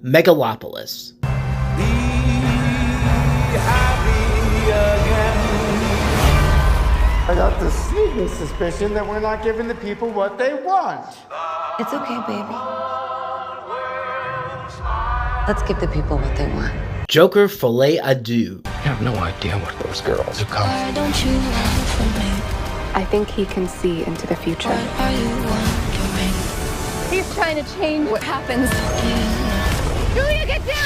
Megalopolis. Be happy again. I got the sneaking suspicion that we're not giving the people what they want. It's okay, baby. Let's give the people what they want. Joker Folie à Deux. I have no idea what those girls are coming. Why don't you run from me? I think he can see into the future. What are you wondering? He's trying to change what happens. Julia, get down!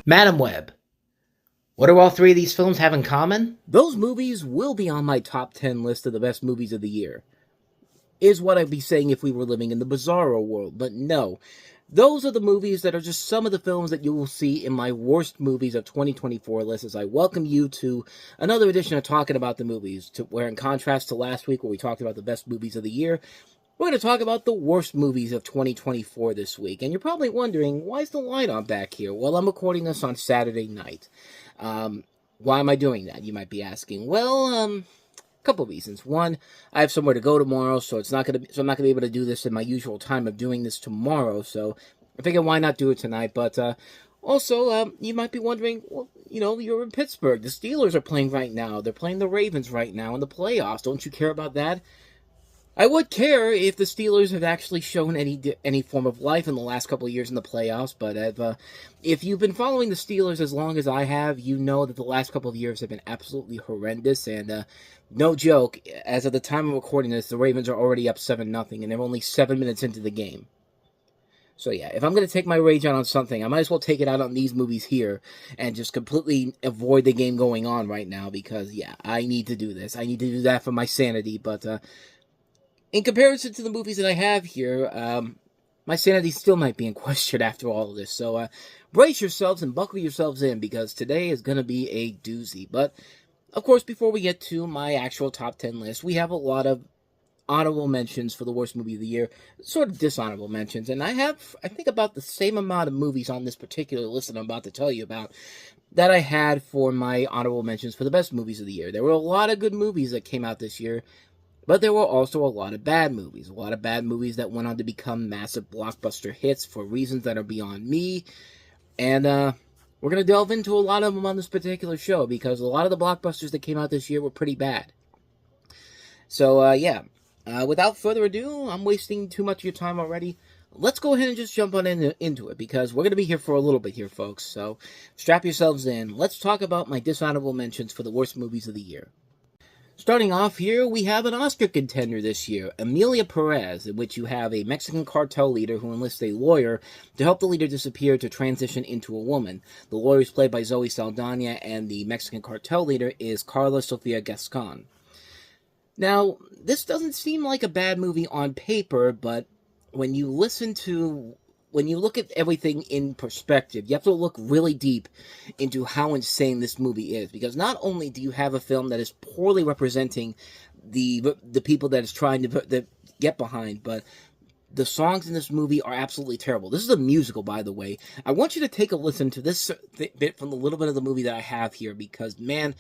Madam Web. What do all three of these films have in common? Those movies will be on my top 10 list of the best movies of the year. Is what I'd be saying if we were living in the bizarro world, but no. Those are the movies that are just some of the films that you will see in my worst movies of 2024 list as I welcome you to another edition of Talking About the Movies, where in contrast to last week where we talked about the best movies of the year, we're going to talk about the worst movies of 2024 this week. And you're probably wondering, why is the light on back here? Well, I'm recording this on Saturday night. Why am I doing that, you might be asking? Well, couple of reasons. One, I have somewhere to go tomorrow, so I'm not going to be able to do this in my usual time of doing this tomorrow. So I figured why not do it tonight. But also, you might be wondering, well, you know, you're in Pittsburgh. The Steelers are playing right now. They're playing the Ravens right now in the playoffs. Don't you care about that? I would care if the Steelers have actually shown any form of life in the last couple of years in the playoffs, but if you've been following the Steelers as long as I have, you know that the last couple of years have been absolutely horrendous, and no joke, as of the time of recording this, the Ravens are already up 7-0, and they're only 7 minutes into the game. So yeah, if I'm going to take my rage out on something, I might as well take it out on these movies here, and just completely avoid the game going on right now, because yeah, I need to do this. I need to do that for my sanity, but in comparison to the movies that I have here, my sanity still might be in question after all of this. So brace yourselves and buckle yourselves in, because today is going to be a doozy. But, of course, before we get to my actual top 10 list, we have a lot of honorable mentions for the worst movie of the year, sort of dishonorable mentions. And I have, I think, about the same amount of movies on this particular list that I'm about to tell you about that I had for my honorable mentions for the best movies of the year. There were a lot of good movies that came out this year, but there were also a lot of bad movies. A lot of bad movies that went on to become massive blockbuster hits for reasons that are beyond me. And we're going to delve into a lot of them on this particular show, because a lot of the blockbusters that came out this year were pretty bad. So, yeah. Without further ado, I'm wasting too much of your time already. Let's go ahead and just jump on into it, because we're going to be here for a little bit here, folks. So, strap yourselves in. Let's talk about my dishonorable mentions for the worst movies of the year. Starting off here, we have an Oscar contender this year, Emilia Perez, in which you have a Mexican cartel leader who enlists a lawyer to help the leader disappear to transition into a woman. The lawyer is played by Zoe Saldana, and the Mexican cartel leader is Carla Sofia Gascon. Now, this doesn't seem like a bad movie on paper, but when you look at everything in perspective, you have to look really deep into how insane this movie is. Because not only do you have a film that is poorly representing the people that it's trying to get behind, but the songs in this movie are absolutely terrible. This is a musical, by the way. I want you to take a listen to this bit from the little bit of the movie that I have here, because, man,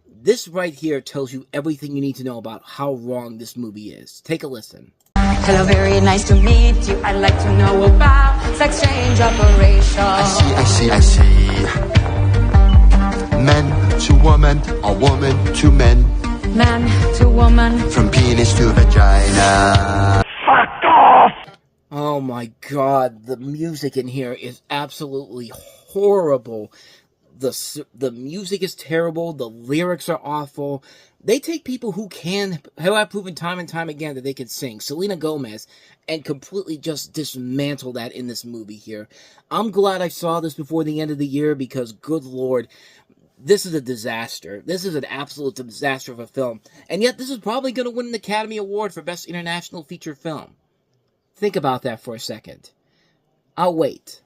this right here tells you everything you need to know about how wrong this movie is. Take a listen. Hello, very nice to meet you. I'd like to know about sex change operation. I see. Men to woman, or woman to men. Man to woman. From penis to vagina. Fuck off! Oh my god, the music in here is absolutely horrible. The music is terrible, the lyrics are awful. They take people who have proven time and time again that they can sing, Selena Gomez, and completely just dismantle that in this movie here. I'm glad I saw this before the end of the year, because, good lord, this is a disaster. This is an absolute disaster of a film. And yet, this is probably going to win an Academy Award for Best International Feature Film. Think about that for a second. I'll wait.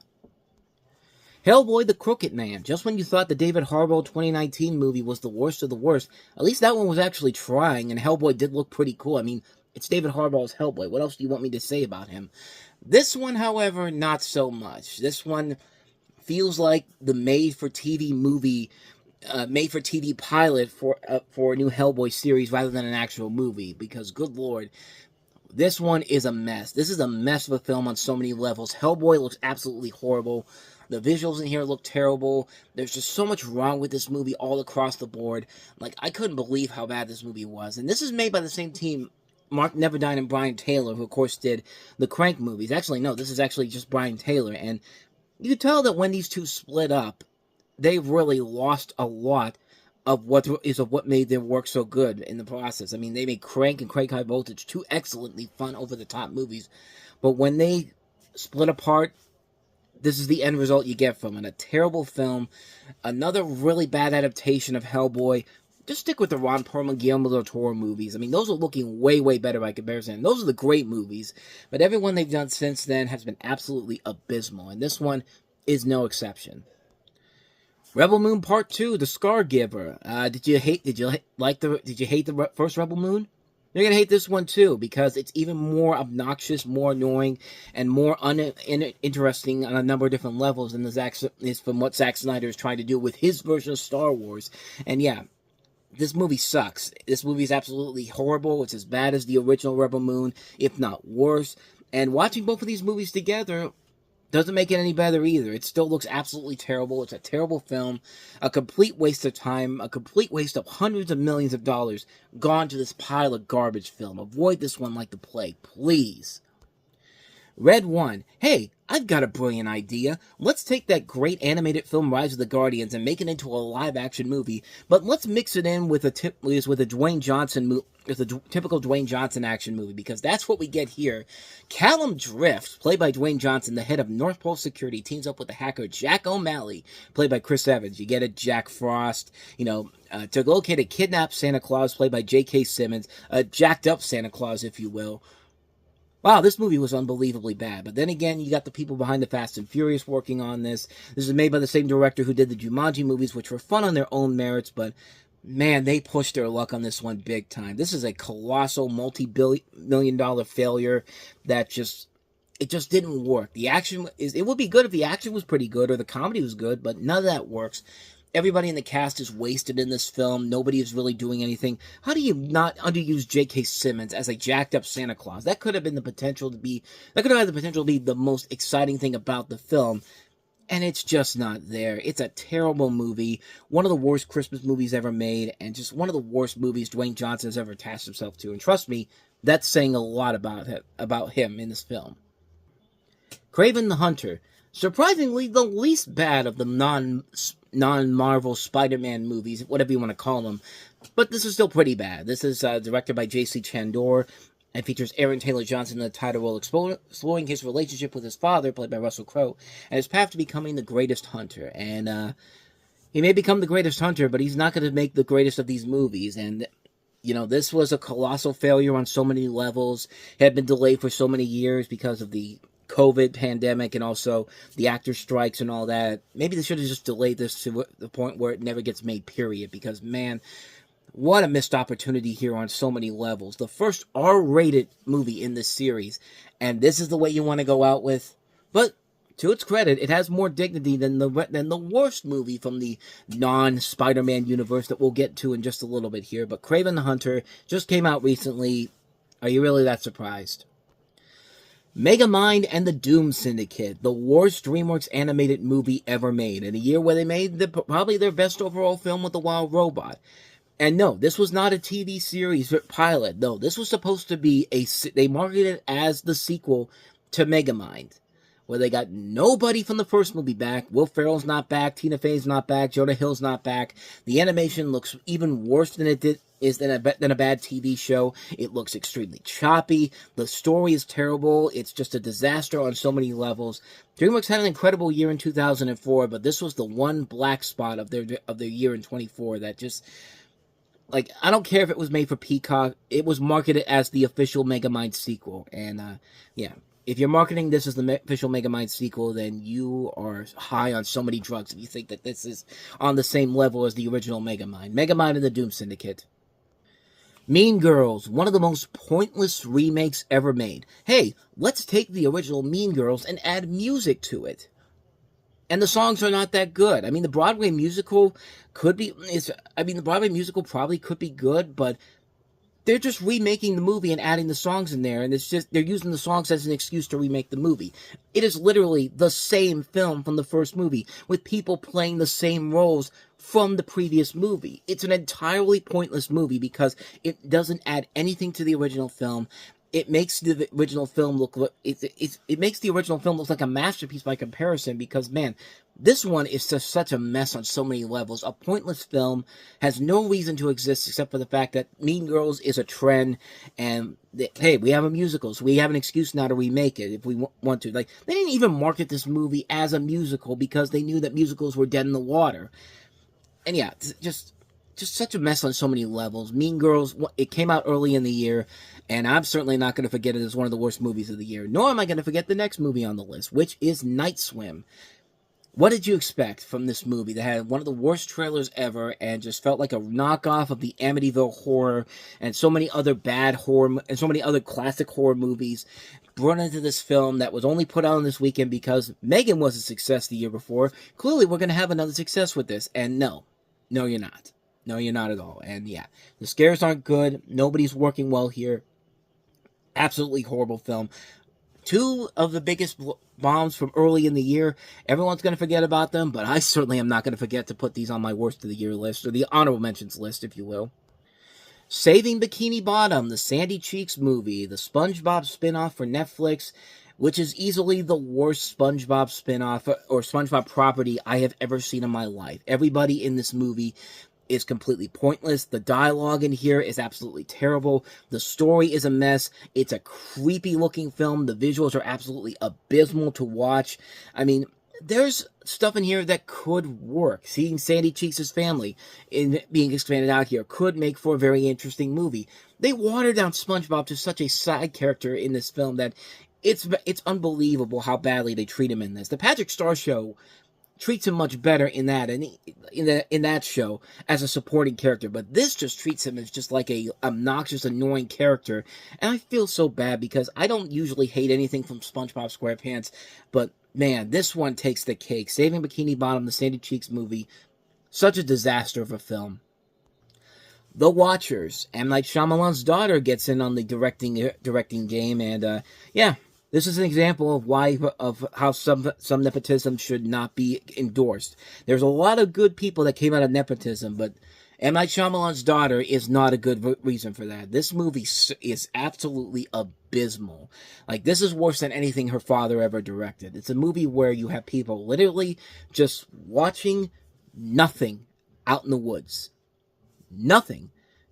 Hellboy the Crooked Man. Just when you thought the David Harbour 2019 movie was the worst of the worst, at least that one was actually trying, and Hellboy did look pretty cool. I mean, it's David Harbour's Hellboy. What else do you want me to say about him? This one, however, not so much. This one feels like the made-for-TV movie, made-for-TV pilot for a new Hellboy series rather than an actual movie, because, good lord, This one is a mess. This is a mess of a film on so many levels. Hellboy looks absolutely horrible. The visuals in here look terrible. There's just so much wrong with this movie all across the board. Like, I couldn't believe how bad this movie was. And this is made by the same team, Mark Neverdine and Brian Taylor, who of course did the Crank movies. Actually, no, this is actually just Brian Taylor. And you can tell that when these two split up, they've really lost a lot of what made their work so good in the process. I mean, they made Crank and Crank High Voltage, two excellently fun, over-the-top movies. But when they split apart, this is the end result you get from it. A terrible film, another really bad adaptation of Hellboy. Just stick with the Ron Perlman, Guillermo del Toro movies. I mean, those are looking way, way better by comparison. Those are the great movies. But everyone they've done since then has been absolutely abysmal. And this one is no exception. Rebel Moon Part 2, The Scar Giver. Did you hate the first Rebel Moon? You're going to hate this one too, because it's even more obnoxious, more annoying, and more uninteresting on a number of different levels than is from what Zack Snyder is trying to do with his version of Star Wars. And yeah, this movie sucks. This movie is absolutely horrible. It's as bad as the original Rebel Moon, if not worse. And watching both of these movies together doesn't make it any better either. It still looks absolutely terrible. It's a terrible film, a complete waste of time, a complete waste of hundreds of millions of dollars gone to this pile of garbage film. Avoid this one like the plague, please. Red One. Hey, I've got a brilliant idea. Let's take that great animated film Rise of the Guardians and make it into a live-action movie, but let's mix it in with a typical Dwayne Johnson action movie, because that's what we get here. Callum Drift, played by Dwayne Johnson, the head of North Pole Security, teams up with the hacker Jack O'Malley, played by Chris Evans. You get it, Jack Frost, to locate a kidnapped Santa Claus, played by J.K. Simmons, a jacked up Santa Claus, if you will. Wow, this movie was unbelievably bad. But then again, you got the people behind the Fast and Furious working on this. This is made by the same director who did the Jumanji movies, which were fun on their own merits, but man, they pushed their luck on this one big time. This is a colossal, multi-million-dollar failure that just didn't work. It would be good if the action was pretty good or the comedy was good, but none of that works. Everybody in the cast is wasted in this film. Nobody is really doing anything. How do you not underuse J.K. Simmons as a jacked up Santa Claus? That could have had the potential to be the most exciting thing about the film. And it's just not there. It's a terrible movie. One of the worst Christmas movies ever made, and just one of the worst movies Dwayne Johnson has ever attached himself to. And trust me, that's saying a lot about him in this film. Kraven the Hunter. Surprisingly, the least bad of the non-Marvel Spider-Man movies, whatever you want to call them. But this is still pretty bad. This is directed by J.C. Chandor and features Aaron Taylor Johnson in the title role, exploring his relationship with his father, played by Russell Crowe, and his path to becoming the greatest hunter. And he may become the greatest hunter, but he's not going to make the greatest of these movies. And this was a colossal failure on so many levels. It had been delayed for so many years because of the COVID pandemic and also the actor strikes and all that. Maybe they should have just delayed this to the point where it never gets made, period. Because, man, what a missed opportunity here on so many levels. The first R-rated movie in this series, and this is the way you want to go out with. But to its credit, it has more dignity than the worst movie from the non-Spider-Man universe that we'll get to in just a little bit here. But Kraven the Hunter just came out recently. Are you really that surprised? Megamind and the Doom Syndicate, the worst DreamWorks animated movie ever made, in a year where they made probably their best overall film with The Wild Robot. And no, this was not a TV series pilot. No, this was supposed to be they marketed it as the sequel to Megamind, where they got nobody from the first movie back. Will Ferrell's not back, Tina Fey's not back, Jonah Hill's not back. The animation looks even worse than it did than a bad TV show. It looks extremely choppy. The story is terrible. It's just a disaster on so many levels. DreamWorks had an incredible year in 2004, but this was the one black spot of their year in 24 that just, like, I don't care if it was made for Peacock. It was marketed as the official Megamind sequel. And, yeah. If you're marketing this as the official Megamind sequel, then you are high on so many drugs if you think that this is on the same level as the original Megamind. Megamind and the Doom Syndicate. Mean Girls, one of the most pointless remakes ever made. Hey, let's take the original Mean Girls and add music to it. And the songs are not that good. I mean, the Broadway musical probably could be good, but they're just remaking the movie and adding the songs in there, and it's just they're using the songs as an excuse to remake the movie. It is literally the same film from the first movie, with people playing the same roles from the previous movie. It's an entirely pointless movie because it doesn't add anything to the original film. It makes the original film look it makes the original film look like a masterpiece by comparison, because man, this one is just such a mess on so many levels. A pointless film, has no reason to exist except for the fact that Mean Girls is a trend, and hey, we have a musical, so we have an excuse now to remake it if we want to. Like, they didn't even market this movie as a musical because they knew that musicals were dead in the water. And yeah, just such a mess on so many levels. Mean Girls, it came out early in the year, and I'm certainly not going to forget it as one of the worst movies of the year. Nor am I going to forget the next movie on the list, which is Night Swim. What did you expect from this movie that had one of the worst trailers ever and just felt like a knockoff of the Amityville Horror and so many other bad horror and so many other classic horror movies brought into this film that was only put out on this weekend because Megan was a success the year before? Clearly, we're going to have another success with this, and no, you're not. No, you're not at all. And yeah, the scares aren't good. Nobody's working well here. Absolutely horrible film. Two of the biggest bombs from early in the year. Everyone's going to forget about them, but I certainly am not going to forget to put these on my worst of the year list, or the honorable mentions list, if you will. Saving Bikini Bottom, the Sandy Cheeks movie, the SpongeBob spinoff for Netflix, which is easily the worst SpongeBob spinoff or SpongeBob property I have ever seen in my life. Everybody in this movie is completely pointless. The dialogue in here is absolutely terrible. The story is a mess. It's a creepy looking film. The visuals are absolutely abysmal to watch. I mean, there's stuff in here that could work. Seeing Sandy Cheeks' family in being expanded out here could make for a very interesting movie. They water down SpongeBob to such a side character in this film that it's unbelievable how badly they treat him in this. The Patrick Star Show treats him much better in that in that show as a supporting character, but this just treats him as just like a obnoxious, annoying character, and I feel so bad because I don't usually hate anything from SpongeBob SquarePants, but man, this one takes the cake. Saving Bikini Bottom, the Sandy Cheeks movie, such a disaster of a film. The Watchers, M. Night Shyamalan's daughter gets in on the directing game, and yeah. This is an example of how some nepotism should not be endorsed. There's a lot of good people that came out of nepotism, but M. Night Shyamalan's daughter is not a good reason for that. This movie is absolutely abysmal. Like, this is worse than anything her father ever directed. It's a movie where you have people literally just watching nothing out in the woods. Nothing.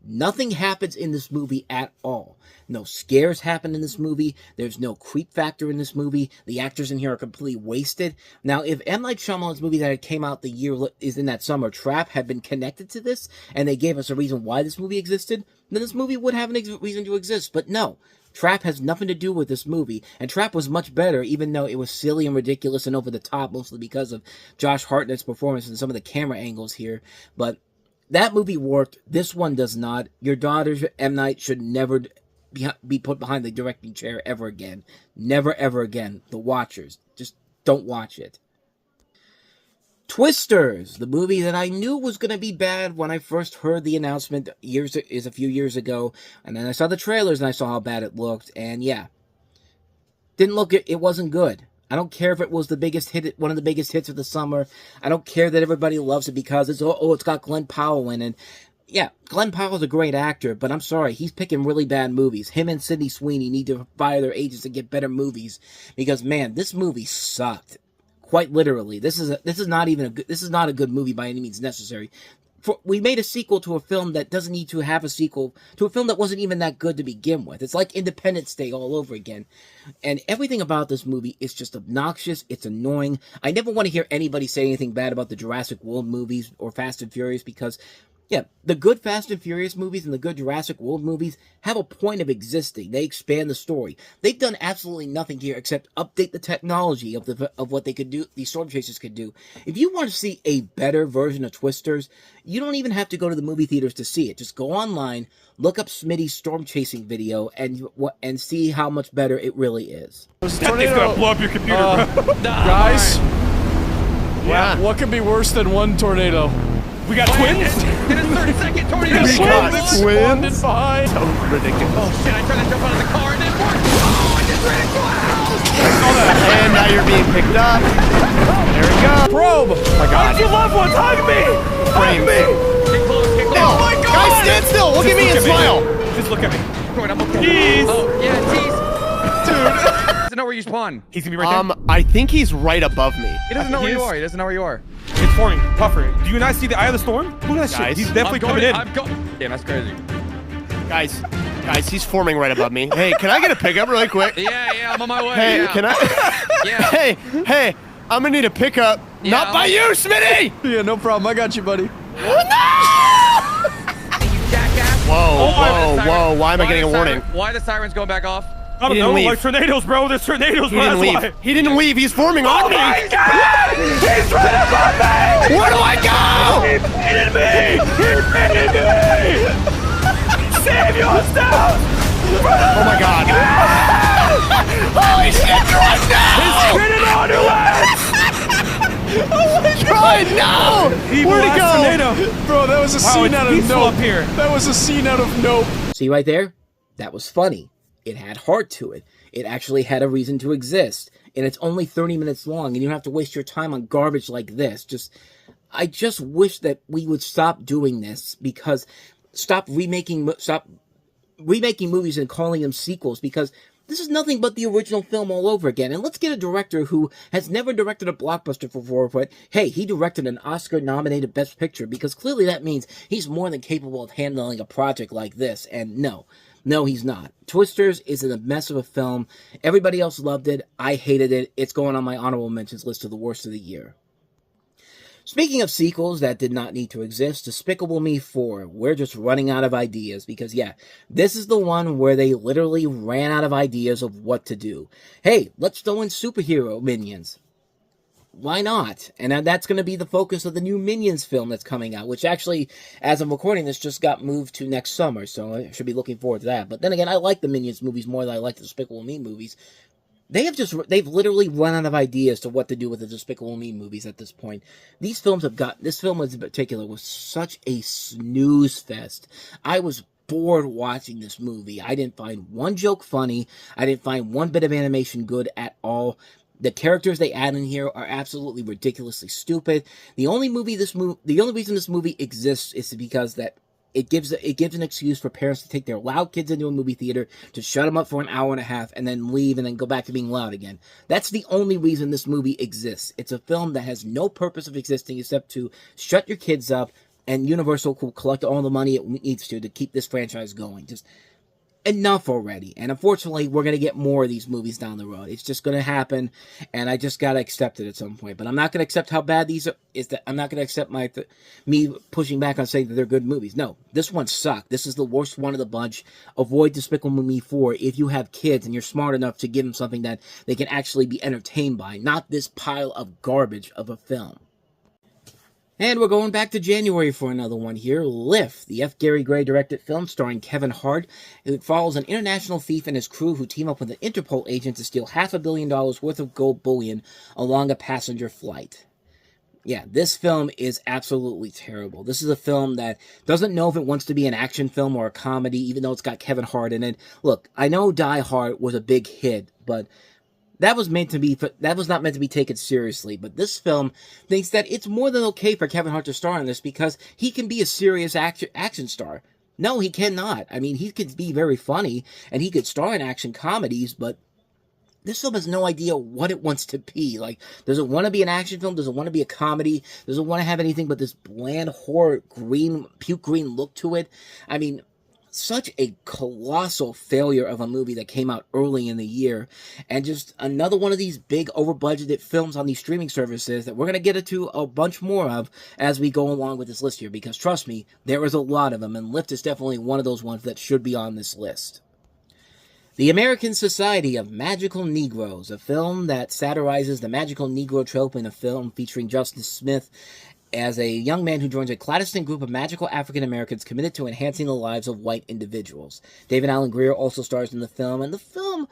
Nothing happens in this movie at all. No scares happen in this movie. There's no creep factor in this movie. The actors in here are completely wasted. Now, if M. Night Shyamalan's movie that came out the year is in that summer, Trap, had been connected to this, and they gave us a reason why this movie existed, then this movie would have a reason to exist. But no, Trap has nothing to do with this movie, and Trap was much better, even though it was silly and ridiculous and over the top, mostly because of Josh Hartnett's performance and some of the camera angles here. But that movie worked. This one does not. Your daughter, M. Night, should never be put behind the directing chair ever again. Never, ever again. The Watchers. Just don't watch it. Twisters, the movie that I knew was going to be bad when I first heard the announcement a few years ago. And then I saw the trailers and I saw how bad it looked. And yeah, it wasn't good. I don't care if it was the biggest hit, one of the biggest hits of the summer. I don't care that everybody loves it because it's got Glenn Powell in it. Yeah, Glenn Powell's a great actor, but I'm sorry, he's picking really bad movies. Him and Sydney Sweeney need to fire their agents and get better movies because man, this movie sucked. Quite literally, this is not a good movie by any means necessary. We made a sequel to a film that doesn't need to have a sequel to a film that wasn't even that good to begin with. It's like Independence Day all over again. And everything about this movie is just obnoxious. It's annoying. I never want to hear anybody say anything bad about the Jurassic World movies or Fast and Furious because, yeah, the good Fast and Furious movies and the good Jurassic World movies have a point of existing. They expand the story. They've done absolutely nothing here except update the technology of what they could do, these storm chasers could do. If you want to see a better version of Twisters, you don't even have to go to the movie theaters to see it. Just go online, look up Smitty's storm chasing video, and see how much better it really is. That thing's gonna blow up your computer, bro. Guys, Yeah. what could be worse than one tornado? We got twins? In a 30-second tornado. We got twins? Behind. So ridiculous. Oh shit, I tried to jump out of the car and it worked. Oh, I just ran into a house. And now you're being picked up. There we go. Probe. Oh my God. Hug your loved ones. Hug me. Hug Frames. me. Get close, get close. Oh my God. Guys, stand still. Look at me and smile. Just look at me. Troy, I'm okay. Jeez. Oh, yeah, jeez. Dude. He doesn't know where you spawn. He's gonna be right there. I think he's right above me. He doesn't know where you is. are. He doesn't know where you are. It's forming tougher. Do you not see the eye of the storm? Look at that Guys. shit. He's definitely coming in. I'm going. Damn, that's crazy. Guys, he's forming right above me. Hey, can I get a pickup really quick? Yeah, I'm on my way. Hey, yeah. can I? Yeah. Hey, I'm gonna need a pickup. Yeah, Not by you, Smitty! Yeah, no problem. I got you, buddy. You jackass. Whoa, why am I getting a warning? Why the sirens going back off? I don't He know. didn't leave. Like tornadoes, bro. There's tornadoes, He bro. didn't That's leave. why. He didn't leave. He's forming on me. Oh my God! He's right above me! Where do I go? He painted me! He painted me! Save yourself! Oh my God. Holy shit, Troy, no! He's spinning on your legs! Troy, no! Evil Where'd he ass go? tornado. Bro, that was a Wow, scene it's out of peaceful Nope. up here. That was a scene out of Nope. See right there? That was funny. It had heart to it. It actually had a reason to exist. And it's only 30 minutes long, and you don't have to waste your time on garbage like this. I just wish that we would stop doing this, because stop remaking movies and calling them sequels, because this is nothing but the original film all over again. And let's get a director who has never directed a blockbuster before, but hey, he directed an Oscar-nominated Best Picture, because clearly that means he's more than capable of handling a project like this. And no, he's not. Twisters is a mess of a film. Everybody else loved it. I hated it. It's going on my honorable mentions list of the worst of the year. Speaking of sequels that did not need to exist, Despicable Me 4. We're just running out of ideas, because yeah, this is the one where they literally ran out of ideas of what to do. Hey, let's throw in superhero minions. Why not? And that's going to be the focus of the new Minions film that's coming out, which actually, as I'm recording this, just got moved to next summer, so I should be looking forward to that. But then again, I like the Minions movies more than I like the Despicable Me movies. They've literally run out of ideas to what to do with the Despicable Me movies at this point. This film in particular was such a snooze fest. I was bored watching this movie. I didn't find one joke funny. I didn't find one bit of animation good at all. The characters they add in here are absolutely ridiculously stupid. The only reason this movie exists is because that it gives an excuse for parents to take their loud kids into a movie theater, to shut them up for an hour and a half, and then leave and then go back to being loud again. That's the only reason this movie exists. It's a film that has no purpose of existing except to shut your kids up, and Universal will collect all the money it needs to keep this franchise going. Just enough already. And unfortunately, we're going to get more of these movies down the road. It's just going to happen, and I just got to accept it at some point. But I'm not going to accept how bad these are. I'm not going to accept me pushing back on saying that they're good movies. No, this one sucked. This is the worst one of the bunch. Avoid Despicable Me 4 if you have kids and you're smart enough to give them something that they can actually be entertained by, not this pile of garbage of a film. And we're going back to January for another one here. Lift, the F. Gary Gray directed film starring Kevin Hart. It follows an international thief and his crew who team up with an Interpol agent to steal $500 million worth of gold bullion along a passenger flight. Yeah, this film is absolutely terrible. This is a film that doesn't know if it wants to be an action film or a comedy, even though it's got Kevin Hart in it. Look, I know Die Hard was a big hit, but that was not meant to be taken seriously. But this film thinks that it's more than okay for Kevin Hart to star in this because he can be a serious action star. No, he cannot. I mean, he could be very funny and he could star in action comedies, but this film has no idea what it wants to be. Like, does it want to be an action film? Does it want to be a comedy? Does it want to have anything but this bland horror puke green look to it? I mean, such a colossal failure of a movie that came out early in the year, and just another one of these big over-budgeted films on these streaming services that we're going to get into a bunch more of as we go along with this list here, because trust me, there is a lot of them, and Lift is definitely one of those ones that should be on this list. The American Society of Magical Negroes, a film that satirizes the magical Negro trope in a film featuring Justin Smith as a young man who joins a clandestine group of magical African Americans committed to enhancing the lives of white individuals. David Alan Grier also stars in the film, and the film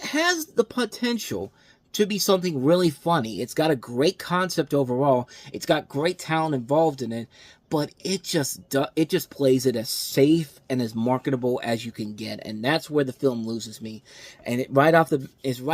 has the potential to be something really funny. It's got a great concept overall. It's got great talent involved in it, but it just plays it as safe and as marketable as you can get, and that's where the film loses me. And right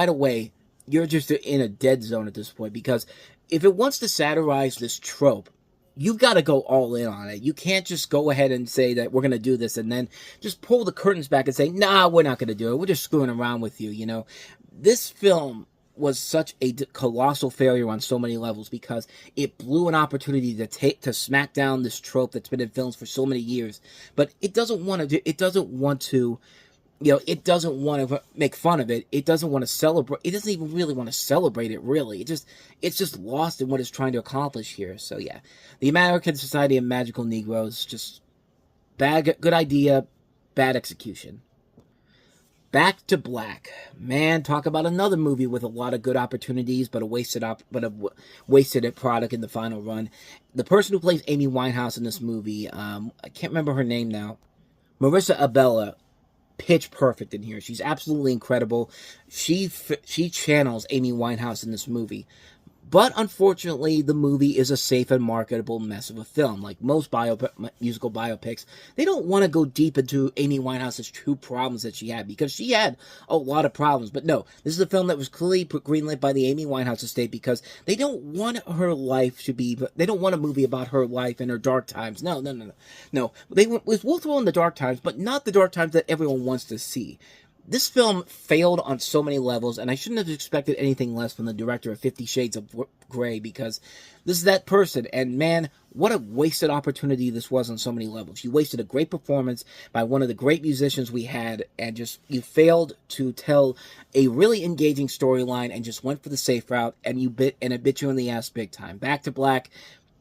away, you're just in a dead zone at this point, because if it wants to satirize this trope, you've got to go all in on it. You can't just go ahead and say that we're going to do this and then just pull the curtains back and say, nah, we're not going to do it. We're just screwing around with you, you know. This film was such a colossal failure on so many levels because it blew an opportunity to smack down this trope that's been in films for so many years. But it doesn't want to make fun of it. It doesn't want to celebrate. It doesn't even really want to celebrate it, really. It's just lost in what it's trying to accomplish here. So yeah, the American Society of Magical Negroes, just good idea, bad execution. Back to Black. Man, talk about another movie with a lot of good opportunities, but a wasted product in the final run. The person who plays Amy Winehouse in this movie, I can't remember her name now, Marissa Abella, pitch perfect in here. She's absolutely incredible. She channels Amy Winehouse in this movie. But unfortunately, the movie is a safe and marketable mess of a film. Like most musical biopics, they don't want to go deep into Amy Winehouse's true problems that she had, because she had a lot of problems. But no, this is a film that was clearly greenlit by the Amy Winehouse estate because they don't want her life to be. They don't want a movie about her life and her dark times. No. We'll throw in the dark times, but not the dark times that everyone wants to see. This film failed on so many levels, and I shouldn't have expected anything less from the director of 50 Shades of Grey, because this is that person, and man, what a wasted opportunity this was on so many levels. You wasted a great performance by one of the great musicians we had, and you failed to tell a really engaging storyline and just went for the safe route, and it bit you in the ass big time. Back to Black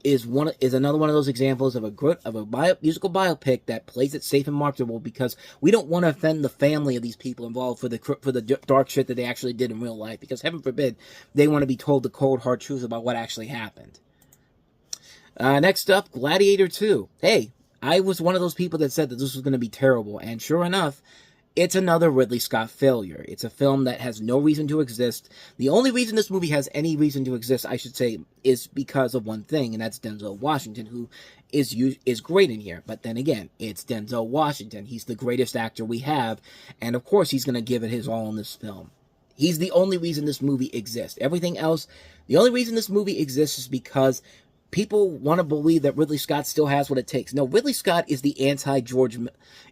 is another one of those examples of a musical biopic that plays it safe and marketable, because we don't want to offend the family of these people involved for the dark shit that they actually did in real life, because heaven forbid they want to be told the cold hard truth about what actually happened. Next up, Gladiator 2. Hey, I was one of those people that said that this was going to be terrible, and sure enough, it's another Ridley Scott failure. It's a film that has no reason to exist. The only reason this movie has any reason to exist, I should say, is because of one thing, and that's Denzel Washington, who is great in here. But then again, it's Denzel Washington. He's the greatest actor we have, and of course he's going to give it his all in this film. He's the only reason this movie exists. Everything else, the only reason this movie exists is because people want to believe that Ridley Scott still has what it takes. No, Ridley Scott is the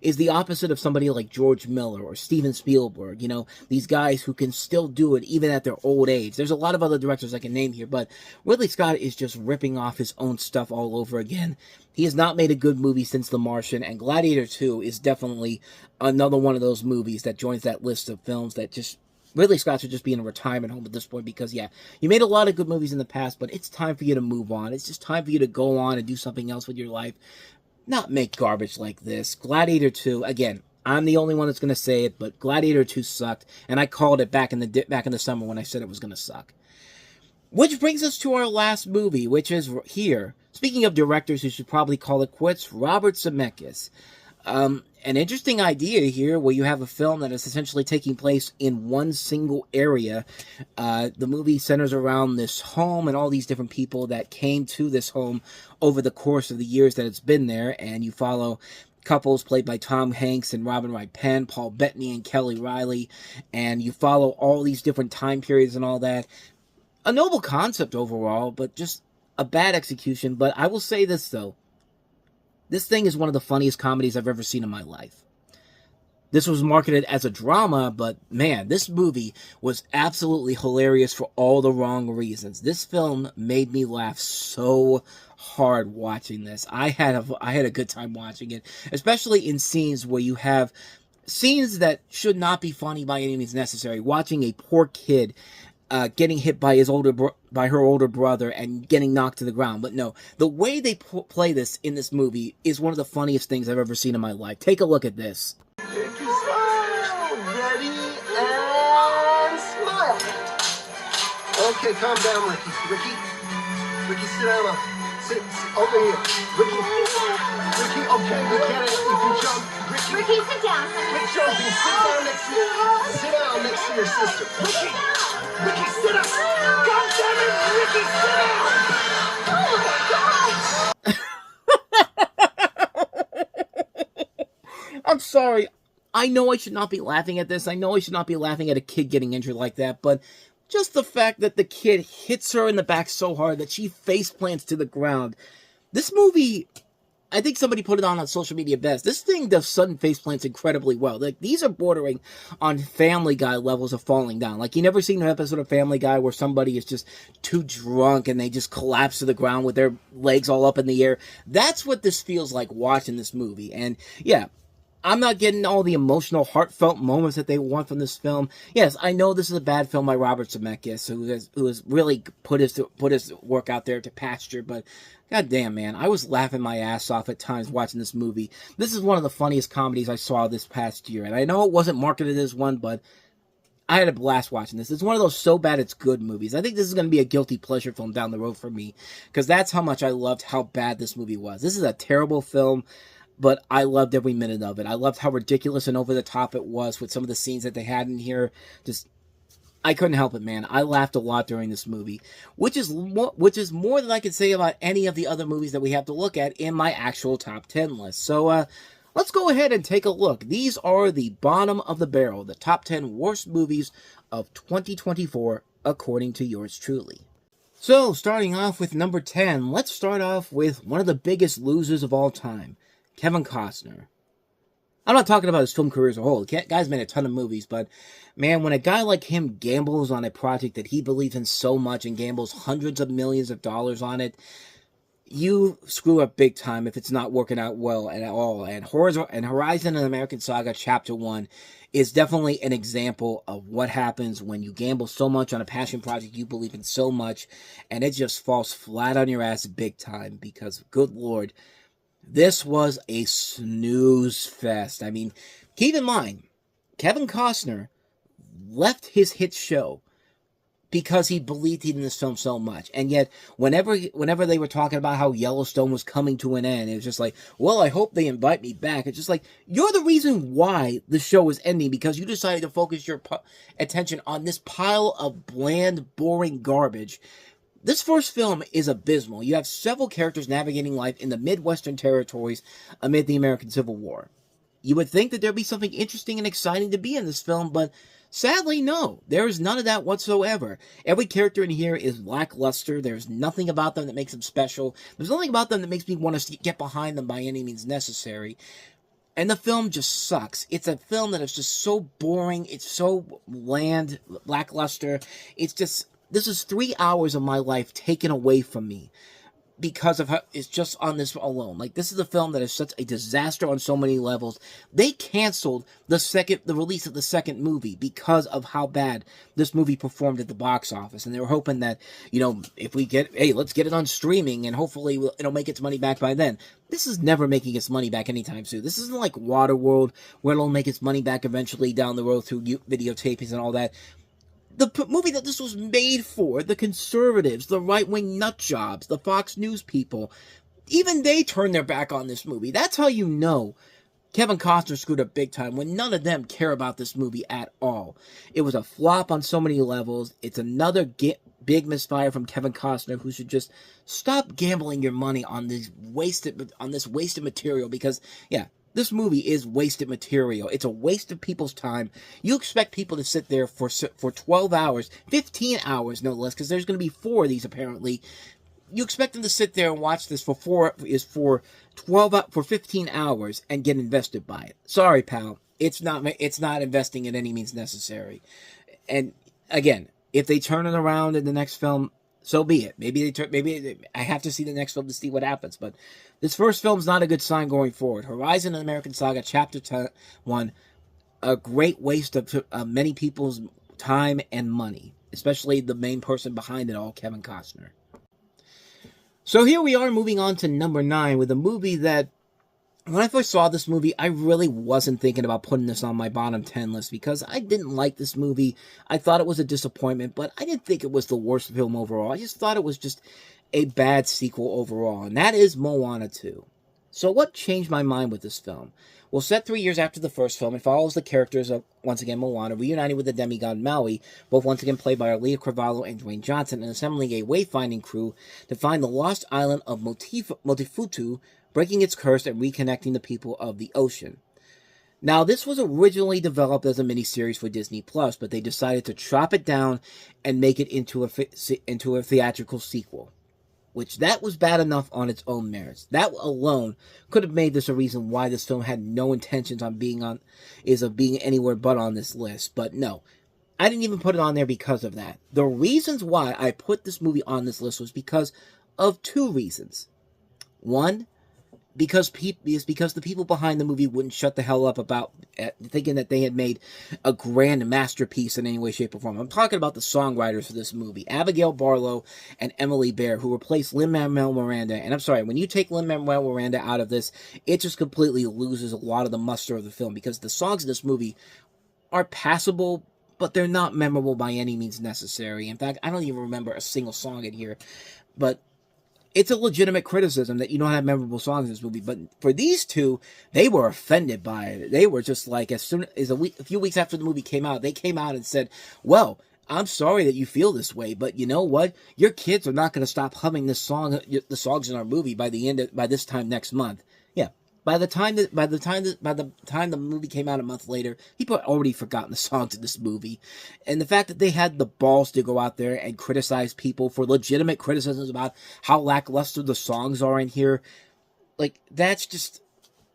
is the opposite of somebody like George Miller or Steven Spielberg. You know, these guys who can still do it even at their old age. There's a lot of other directors I can name here, but Ridley Scott is just ripping off his own stuff all over again. He has not made a good movie since The Martian, and Gladiator 2 is definitely another one of those movies that joins that list of films that just Ridley Scott should just be in a retirement home at this point, because, yeah, you made a lot of good movies in the past, but it's time for you to move on. It's just time for you to go on and do something else with your life. Not make garbage like this. Gladiator 2, again, I'm the only one that's going to say it, but Gladiator 2 sucked, and I called it back in the summer when I said it was going to suck. Which brings us to our last movie, which is here. Speaking of directors who should probably call it quits, Robert Zemeckis. An interesting idea here, where you have a film that is essentially taking place in one single area. The movie centers around this home and all these different people that came to this home over the course of the years that it's been there, and you follow couples played by Tom Hanks and Robin Wright Penn, Paul Bettany and Kelly Riley, and you follow all these different time periods and all that. A noble concept overall, but just a bad execution. But I will say this, though. This thing is one of the funniest comedies I've ever seen in my life. This was marketed as a drama, but man, this movie was absolutely hilarious for all the wrong reasons. This film made me laugh so hard watching this. I had a good time watching it, especially in scenes where you have scenes that should not be funny by any means necessary. Watching a poor kid getting hit by her older brother and getting knocked to the ground. But no, the way they play this in this movie is one of the funniest things I've ever seen in my life. Take a look at this. Ready and smile. Okay, calm down, Ricky. Ricky, sit down. Sit over here. Ricky, okay, we can't ask you to jump. Ricky, sit down, honey. Rick Jonesy, sit down next to your sister. Ricky. Ricky, sit up! God damn it, Ricky, sit up! Oh my God! I'm sorry. I know I should not be laughing at this. I know I should not be laughing at a kid getting injured like that, but just the fact that the kid hits her in the back so hard that she face plants to the ground. This movie, I think somebody put it on social media best. This thing does sudden face plants incredibly well. Like, these are bordering on Family Guy levels of falling down. Like, you never seen an episode of Family Guy where somebody is just too drunk and they just collapse to the ground with their legs all up in the air. That's what this feels like watching this movie. And yeah, I'm not getting all the emotional, heartfelt moments that they want from this film. Yes, I know this is a bad film by Robert Zemeckis, who has really put his work out there to pasture, but god damn, man, I was laughing my ass off at times watching this movie. This is one of the funniest comedies I saw this past year, and I know it wasn't marketed as one, but I had a blast watching this. It's one of those so bad it's good movies. I think this is going to be a guilty pleasure film down the road for me, because that's how much I loved how bad this movie was. This is a terrible film, but I loved every minute of it. I loved how ridiculous and over the top it was with some of the scenes that they had in here. Just, I couldn't help it, man. I laughed a lot during this movie, which is more than I could say about any of the other movies that we have to look at in my actual top 10 list. So, let's go ahead and take a look. These are the bottom of the barrel, the top 10 worst movies of 2024, according to yours truly. So, starting off with number 10, let's start off with one of the biggest losers of all time, Kevin Costner. I'm not talking about his film career as a whole. The guy's made a ton of movies, but man, when a guy like him gambles on a project that he believes in so much and gambles hundreds of millions of dollars on it, you screw up big time if it's not working out well at all. And Horizon and American Saga Chapter 1 is definitely an example of what happens when you gamble so much on a passion project you believe in so much, and it just falls flat on your ass big time because, good Lord, this was a snooze fest. I mean, keep in mind, Kevin Costner left his hit show because he believed in this film so much. And yet, whenever they were talking about how Yellowstone was coming to an end, it was just like, well, I hope they invite me back. It's just like, you're the reason why the show is ending, because you decided to focus your attention on this pile of bland, boring garbage. This first film is abysmal. You have several characters navigating life in the Midwestern territories amid the American Civil War. You would think that there'd be something interesting and exciting to be in this film, but sadly, no. There is none of that whatsoever. Every character in here is lackluster. There's nothing about them that makes them special. There's nothing about them that makes me want to get behind them by any means necessary. And the film just sucks. It's a film that is just so boring. It's so bland, lackluster. It's just... This is 3 hours of my life taken away from me because of how it's just on this alone. Like, this is a film that is such a disaster on so many levels. They canceled the release of the second movie because of how bad this movie performed at the box office. And they were hoping that, if we let's get it on streaming and hopefully it'll make its money back by then. This is never making its money back anytime soon. This isn't like Waterworld, where it'll make its money back eventually down the road through videotapings and all that. The movie that this was made for, the conservatives, the right-wing nutjobs, the Fox News people, even they turned their back on this movie. That's how you know Kevin Costner screwed up big time, when none of them care about this movie at all. It was a flop on so many levels. It's another big misfire from Kevin Costner, who should just stop gambling your money on this wasted material, because, yeah, this movie is wasted material. It's a waste of people's time. You expect people to sit there for 12 hours, 15 hours no less, because there's going to be 4 of these apparently. You expect them to sit there and watch this for 15 hours and get invested by it. Sorry, pal. It's not investing in any means necessary. And again, if they turn it around in the next film, so be it. Maybe I have to see the next film to see what happens. But this first film's not a good sign going forward. Horizon and American Saga Chapter 1, a great waste of many people's time and money, especially the main person behind it all, Kevin Costner. So here we are, moving on to number 9 with a movie that, when I first saw this movie, I really wasn't thinking about putting this on my bottom 10 list, because I didn't like this movie. I thought it was a disappointment, but I didn't think it was the worst film overall. I just thought it was just a bad sequel overall, and that is Moana 2. So what changed my mind with this film? Well, set 3 years after the first film, it follows the characters of, once again, Moana, reuniting with the demigod Maui, both once again played by Leah Carvalho and Dwayne Johnson, and assembling a wayfinding crew to find the lost island of Motifutu, breaking its curse and reconnecting the people of the ocean. Now, this was originally developed as a miniseries for Disney+, but they decided to chop it down and make it into a theatrical sequel, which that was bad enough on its own merits. That alone could have made this a reason why this film had no intentions of being anywhere but on this list, but no. I didn't even put it on there because of that. The reasons why I put this movie on this list was because of two reasons. One, because the people behind the movie wouldn't shut the hell up about thinking that they had made a grand masterpiece in any way, shape, or form. I'm talking about the songwriters for this movie, Abigail Barlow and Emily Bear, who replaced Lin-Manuel Miranda. And I'm sorry, when you take Lin-Manuel Miranda out of this, it just completely loses a lot of the muster of the film, because the songs in this movie are passable, but they're not memorable by any means necessary. In fact, I don't even remember a single song in here, but it's a legitimate criticism that you don't have memorable songs in this movie. But for these two, they were offended by it. They were just like, as soon as a few weeks after the movie came out, they came out and said, well, I'm sorry that you feel this way, but you know what? Your kids are not going to stop humming the songs in our movie by this time next month. Yeah. By the time the movie came out a month later, people had already forgotten the songs in this movie. And the fact that they had the balls to go out there and criticize people for legitimate criticisms about how lackluster the songs are in here, like, that's just,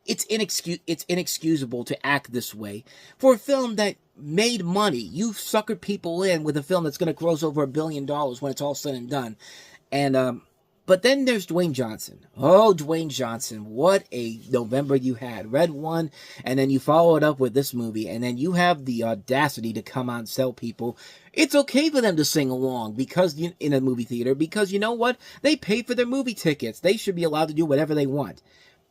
it's inexcusable to act this way. For a film that made money, you suckered people in with a film that's going to gross over $1 billion when it's all said and done. And, but then there's Dwayne Johnson. Oh, Dwayne Johnson, what a November you had. Red One, and then you follow it up with this movie, and then you have the audacity to come out and tell people it's okay for them to sing along in a movie theater, because you know what? They pay for their movie tickets. They should be allowed to do whatever they want.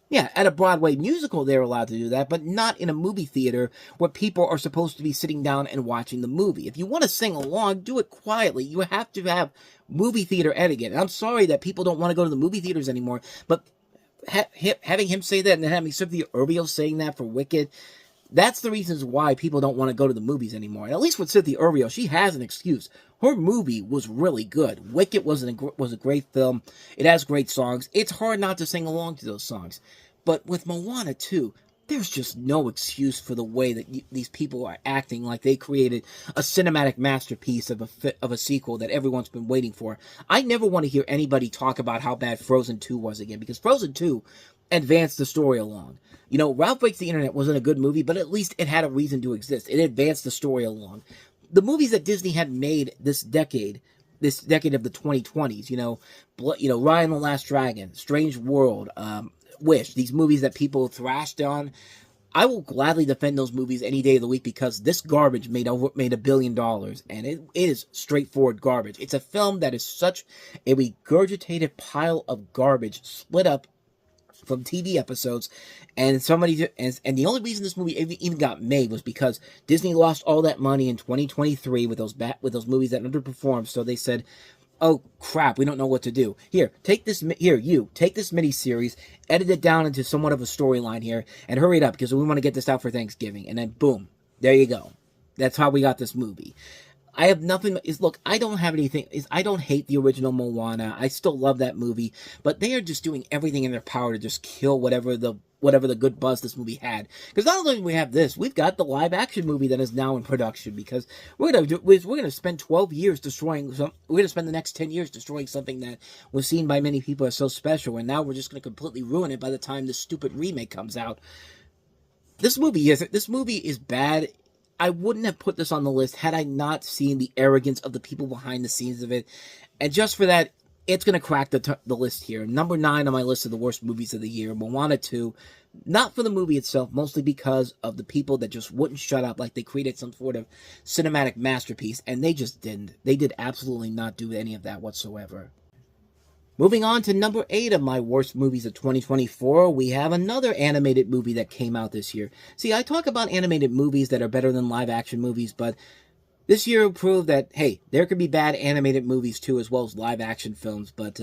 Yeah, at a Broadway musical, they're allowed to do that, but not in a movie theater where people are supposed to be sitting down and watching the movie. If you want to sing along, do it quietly. You have to have movie theater etiquette. And I'm sorry that people don't want to go to the movie theaters anymore, but having him say that and then having Cynthia Erivo saying that for Wicked, that's the reasons why people don't want to go to the movies anymore. And at least with Cynthia Erivo, she has an excuse. Her movie was really good. Wicked was a great film. It has great songs. It's hard not to sing along to those songs. But with Moana 2, there's just no excuse for the way that these people are acting like they created a cinematic masterpiece of a sequel that everyone's been waiting for. I never want to hear anybody talk about how bad Frozen 2 was again, because Frozen 2 advanced the story along. You know, Ralph Breaks the Internet wasn't a good movie, but at least it had a reason to exist. It advanced the story along. The movies that Disney had made this decade of the 2020s, you know, Raya and the Last Dragon, Strange World, Wish, these movies that people thrashed on, I will gladly defend those movies any day of the week, because this garbage made $1 billion, and it is straightforward garbage. It's a film that is such a regurgitated pile of garbage split up from TV episodes, and the only reason this movie even got made was because Disney lost all that money in 2023 with those movies that underperformed. So they said, "Oh crap, we don't know what to do. Take this miniseries, edit it down into somewhat of a storyline here, and hurry it up because we want to get this out for Thanksgiving." And then boom, there you go. That's how we got this movie. I have nothing. I don't have anything. I don't hate the original Moana. I still love that movie, but they are just doing everything in their power to just kill whatever the good buzz this movie had. Because not only do we have this, we've got the live action movie that is now in production. Because we're gonna spend 12 years destroying. We're gonna spend the next 10 years destroying something that was seen by many people as so special, and now we're just gonna completely ruin it by the time this stupid remake comes out. This movie is bad. I wouldn't have put this on the list had I not seen the arrogance of the people behind the scenes of it. And just for that, it's going to crack the list here. Number 9 on my list of the worst movies of the year, Moana 2. Not for the movie itself, mostly because of the people that just wouldn't shut up like they created some sort of cinematic masterpiece. And they just didn't. They did absolutely not do any of that whatsoever. Moving on to number 8 of my worst movies of 2024, we have another animated movie that came out this year. See, I talk about animated movies that are better than live-action movies, but This year proved that, hey, there could be bad animated movies too, as well as live action films, but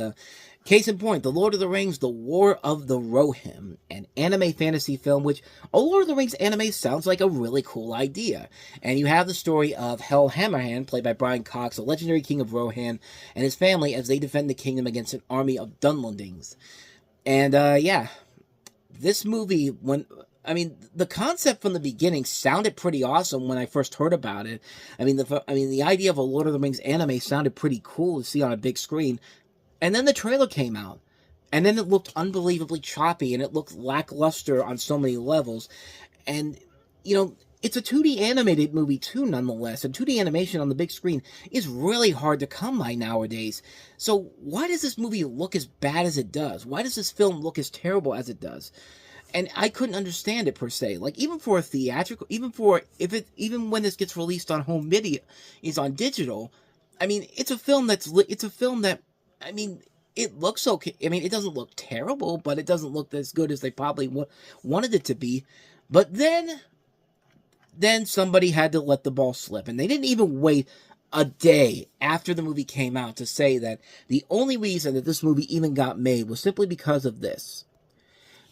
case in point, The Lord of the Rings, The War of the Rohirrim, an anime fantasy film, which a Lord of the Rings anime sounds like a really cool idea. And you have the story of Hel Hammerhand, played by Brian Cox, a legendary king of Rohan, and his family as they defend the kingdom against an army of Dunlendings. And, yeah, this movie, the concept from the beginning sounded pretty awesome when I first heard about it. The idea of a Lord of the Rings anime sounded pretty cool to see on a big screen. And then the trailer came out. And then it looked unbelievably choppy, and it looked lackluster on so many levels. And, it's a 2D animated movie too, nonetheless. And 2D animation on the big screen is really hard to come by nowadays. So why does this movie look as bad as it does? Why does this film look as terrible as it does? And I couldn't understand it per se. Like, even for a theatrical, even when this gets released on home video, is on digital. It's a film that, it looks okay. It doesn't look terrible, but it doesn't look as good as they probably wanted it to be. But then somebody had to let the ball slip, and they didn't even wait a day after the movie came out to say that the only reason that this movie even got made was simply because of this.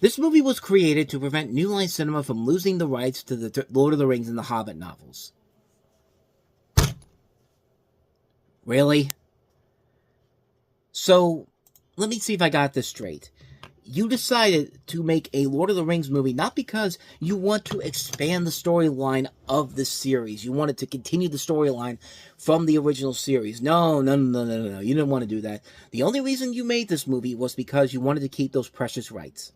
This movie was created to prevent New Line Cinema from losing the rights to the Lord of the Rings and the Hobbit novels. Really? So, let me see if I got this straight. You decided to make a Lord of the Rings movie not because you want to expand the storyline of this series. You wanted to continue the storyline from the original series. No. You didn't want to do that. The only reason you made this movie was because you wanted to keep those precious rights.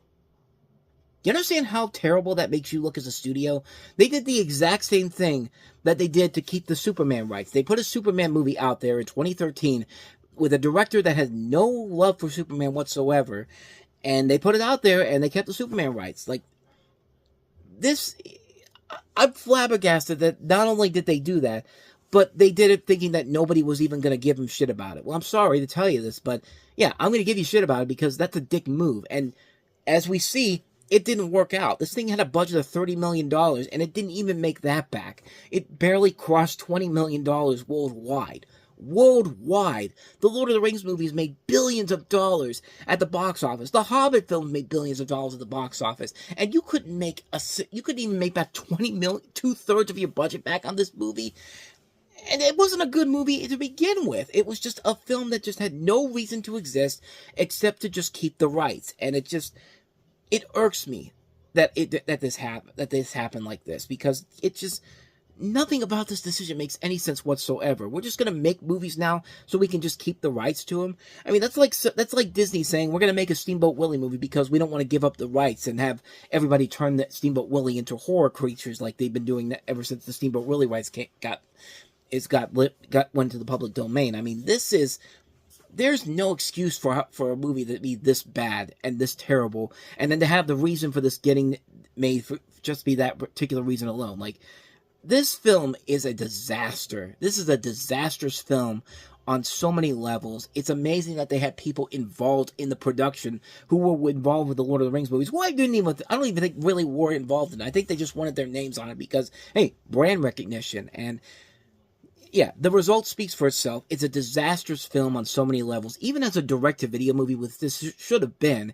You understand how terrible that makes you look as a studio? They did the exact same thing that they did to keep the Superman rights. They put a Superman movie out there in 2013 with a director that had no love for Superman whatsoever. And they put it out there and they kept the Superman rights. Like, this, I'm flabbergasted that not only did they do that, but they did it thinking that nobody was even going to give them shit about it. Well, I'm sorry to tell you this, but yeah, I'm going to give you shit about it because that's a dick move. And as we see, it didn't work out. This thing had a budget of $30 million, and it didn't even make that back. It barely crossed $20 million worldwide. Worldwide. The Lord of the Rings movies made billions of dollars at the box office. The Hobbit films made billions of dollars at the box office. And you couldn't even make back 20 million, 2/3 of your budget back on this movie. And it wasn't a good movie to begin with. It was just a film that just had no reason to exist except to just keep the rights. And it irks me that this happened like this, because it just, nothing about this decision makes any sense whatsoever. We're just gonna make movies now so we can just keep the rights to them. That's like Disney saying we're gonna make a Steamboat Willie movie because we don't want to give up the rights and have everybody turn that Steamboat Willie into horror creatures like they've been doing ever since the Steamboat Willie rights went to the public domain. There's no excuse for a movie to be this bad and this terrible, and then to have the reason for this getting made for just be that particular reason alone. Like, this film is a disaster. This is a disastrous film on so many levels. It's amazing that they had people involved in the production who were involved with the Lord of the Rings movies, who I don't even think really were involved in it. I think they just wanted their names on it because, hey, brand recognition. And yeah, the result speaks for itself. It's a disastrous film on so many levels. Even as a direct-to-video movie, with this should have been,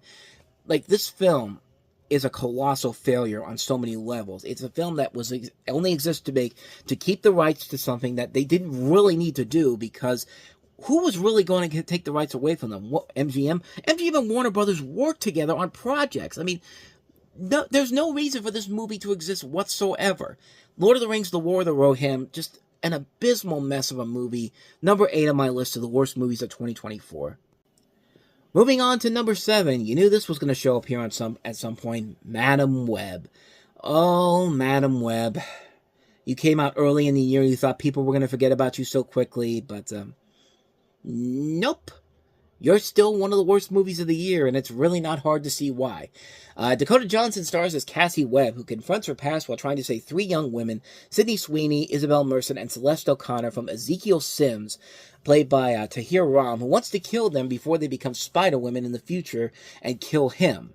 like, this film is a colossal failure on so many levels. It's a film that only exists to keep the rights to something that they didn't really need to do, because who was really going to take the rights away from them? What, MGM? MGM and Warner Brothers worked together on projects. There's no reason for this movie to exist whatsoever. Lord of the Rings, The War of the Rohirrim, just an abysmal mess of a movie. Number 8 on my list of the worst movies of 2024. Moving on to number 7. You knew this was going to show up here at some point. Madam Web. Oh, Madam Web. You came out early in the year. You thought people were going to forget about you so quickly, but nope. You're still one of the worst movies of the year, and it's really not hard to see why. Dakota Johnson stars as Cassie Webb, who confronts her past while trying to save 3 young women, Sydney Sweeney, Isabel Merced, and Celeste O'Connor, from Ezekiel Sims, played by Tahir Ram, who wants to kill them before they become Spider Women in the future and kill him.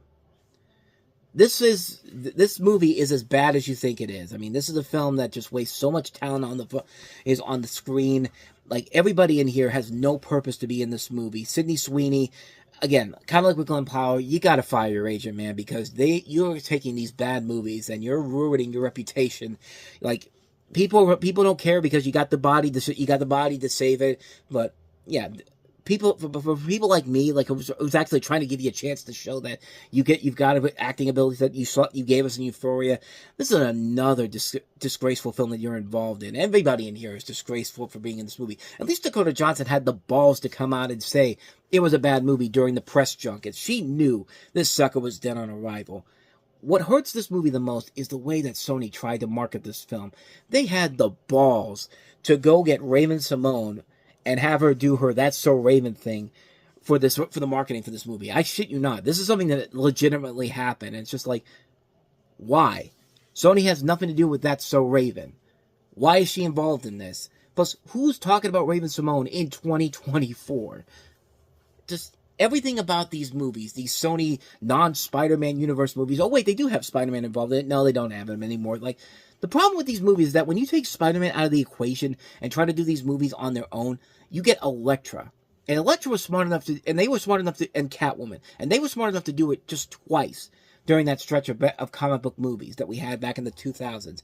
this movie is as bad as you think it is. I mean, this is a film that just wastes so much talent is on the screen. Like, everybody in here has no purpose to be in this movie. Sydney Sweeney, again, kind of like with Glenn Powell, you gotta fire your agent, man, because you're taking these bad movies and you're ruining your reputation. Like, people don't care because you got the body to save it. But yeah, for people like me, like, it was actually trying to give you a chance to show that you've got acting abilities that you gave us in Euphoria. This is another disgraceful film that you're involved in. Everybody in here is disgraceful for being in this movie. At least Dakota Johnson had the balls to come out and say it was a bad movie during the press junket. She knew this sucker was dead on arrival. What hurts this movie the most is the way that Sony tried to market this film. They had the balls to go get Raven Simone and have her do her That's So Raven thing for the marketing for this movie. I shit you not. This is something that legitimately happened. And it's just like, why? Sony has nothing to do with That's So Raven. Why is she involved in this? Plus, who's talking about Raven Simone in 2024? Just everything about these movies, these Sony non-Spider-Man universe movies. Oh, wait, they do have Spider-Man involved in it. No, they don't have him anymore. Like, the problem with these movies is that when you take Spider-Man out of the equation and try to do these movies on their own, you get Elektra. And Elektra was smart enough to, and Catwoman, and they were smart enough to do it just twice during that stretch of comic book movies that we had back in the 2000s.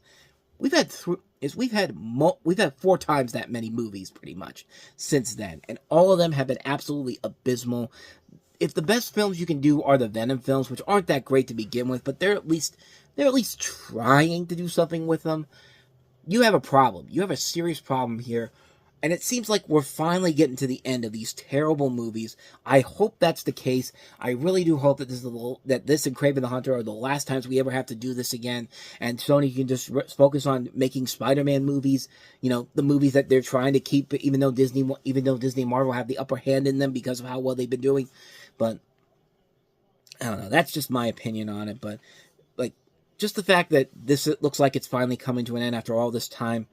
We've had 4 times that many movies pretty much since then, and all of them have been absolutely abysmal. If the best films you can do are the Venom films, which aren't that great to begin with, but they're at least trying to do something with them, you have a problem. You have a serious problem here. And it seems like we're finally getting to the end of these terrible movies. I hope that's the case. I really do hope that this and Kraven the Hunter are the last times we ever have to do this again. And Sony can just focus on making Spider-Man movies. You know, the movies that they're trying to keep, even though Disney and Marvel have the upper hand in them because of how well they've been doing. But I don't know. That's just my opinion on it. But like, just the fact that it looks like it's finally coming to an end after all this time.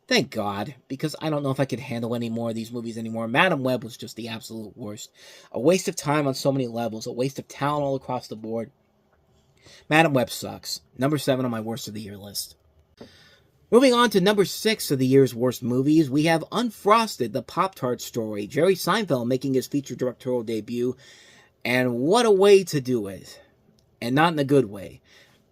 Thank God, because I don't know if I could handle any more of these movies anymore. Madam Web was just the absolute worst. A waste of time on so many levels. A waste of talent all across the board. Madam Web sucks. Number 7 on my worst of the year list. Moving on to number 6 of the year's worst movies, we have Unfrosted, the Pop-Tart story. Jerry Seinfeld making his feature directorial debut. And what a way to do it. And not in a good way.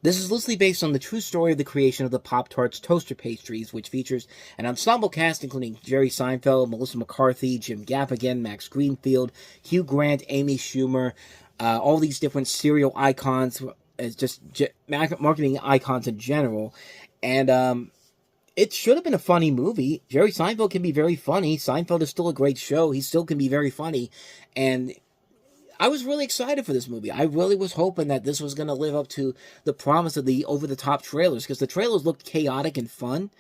This is loosely based on the true story of the creation of the Pop-Tarts toaster pastries, which features an ensemble cast including Jerry Seinfeld, Melissa McCarthy, Jim Gaffigan, Max Greenfield, Hugh Grant, Amy Schumer, all these different cereal icons, just marketing icons in general. And it should have been a funny movie. Jerry Seinfeld can be very funny. Seinfeld is still a great show. He still can be very funny. And I was really excited for this movie. I really was hoping that this was going to live up to the promise of the over-the-top trailers, because the trailers looked chaotic and fun,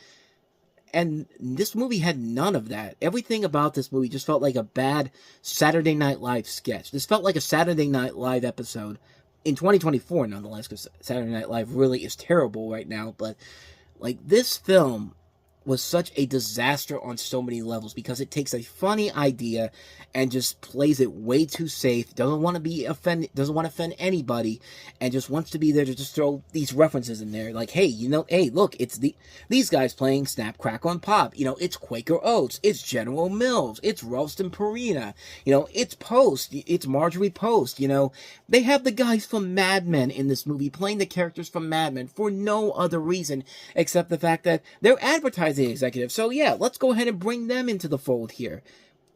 and this movie had none of that. Everything about this movie just felt like a bad Saturday Night Live sketch. This felt like a Saturday Night Live episode in 2024, nonetheless, because Saturday Night Live really is terrible right now, but like, this film was such a disaster on so many levels because it takes a funny idea and just plays it way too safe, doesn't want to offend anybody, and just wants to be there to just throw these references in there. Like, hey, look, it's these guys playing Snap, Crackle, and Pop. It's Quaker Oats, it's General Mills, it's Ralston Purina, it's Post, it's Marjorie Post, They have the guys from Mad Men in this movie playing the characters from Mad Men for no other reason except the fact that they're advertising executive. So yeah, let's go ahead and bring them into the fold here.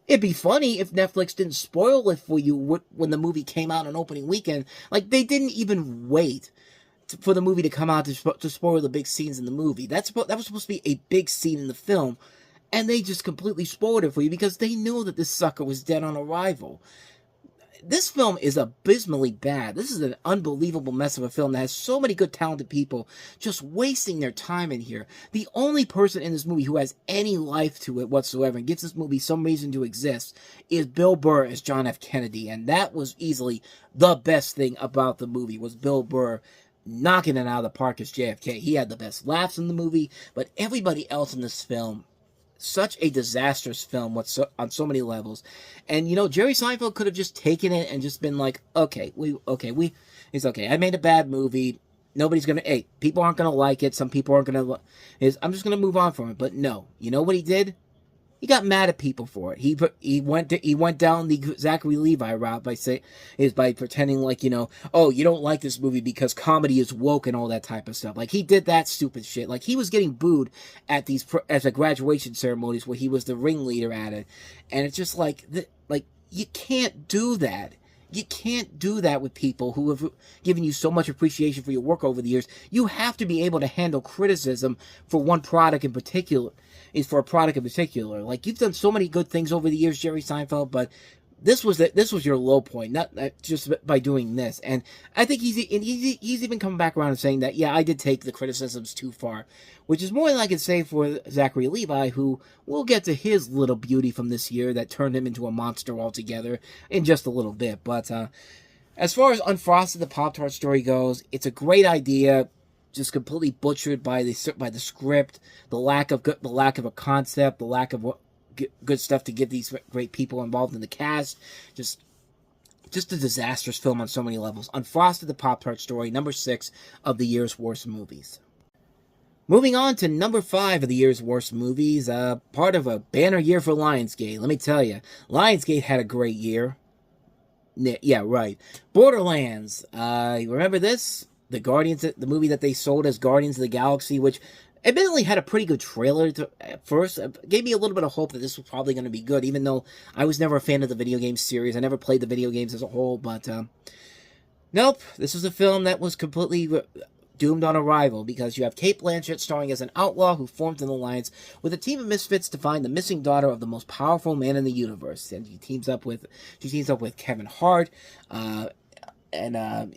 It'd be funny if Netflix didn't spoil it for you when the movie came out on opening weekend. Like, they didn't even wait for the movie to come out to spoil the big scenes in the movie. That was supposed to be a big scene in the film, and they just completely spoiled it for you because they knew that this sucker was dead on arrival. This film is abysmally bad. This is an unbelievable mess of a film that has so many good, talented people just wasting their time in here. The only person in this movie who has any life to it whatsoever and gives this movie some reason to exist is Bill Burr as John F. Kennedy. And that was easily the best thing about the movie, was Bill Burr knocking it out of the park as JFK. He had the best laughs in the movie, but everybody else in this film, such a disastrous film on so many levels. And Jerry Seinfeld could have just taken it and just been like, okay, He's okay. I made a bad movie. Nobody's gonna. Hey, people aren't gonna like it. Some people aren't gonna. I'm just gonna move on from it. But no, you know what he did? He got mad at people for it. He went down the Zachary Levi route by pretending like, oh, you don't like this movie because comedy is woke and all that type of stuff. Like, he did that stupid shit. Like, he was getting booed at the graduation ceremonies where he was the ringleader at it, and it's just like you can't do that. You can't do that with people who have given you so much appreciation for your work over the years. You have to be able to handle criticism for one product in particular. Like, you've done so many good things over the years, Jerry Seinfeld, but this was your low point, not just by doing this. And I think he's even coming back around and saying that, yeah, I did take the criticisms too far, which is more than I can say for Zachary Levi, who we'll get to his little beauty from this year that turned him into a monster altogether in just a little bit. But as far as Unfrosted the Pop-Tart story goes, it's a great idea, just completely butchered by the script, the lack of a concept, the lack of good stuff to give these great people involved in the cast. Just a disastrous film on so many levels. Unfrosted the Pop-Tart story, number 6 of the year's worst movies. Moving on to number 5 of the year's worst movies, part of a banner year for Lionsgate. Let me tell you, Lionsgate had a great year. Yeah, right. Borderlands. You remember this? The movie that they sold as Guardians of the Galaxy, which admittedly had a pretty good trailer at first. It gave me a little bit of hope that this was probably going to be good, even though I was never a fan of the video game series. I never played the video games as a whole, but nope. This was a film that was completely doomed on arrival, because you have Cate Blanchett starring as an outlaw who forms an alliance with a team of misfits to find the missing daughter of the most powerful man in the universe. And she teams up with Kevin Hart, and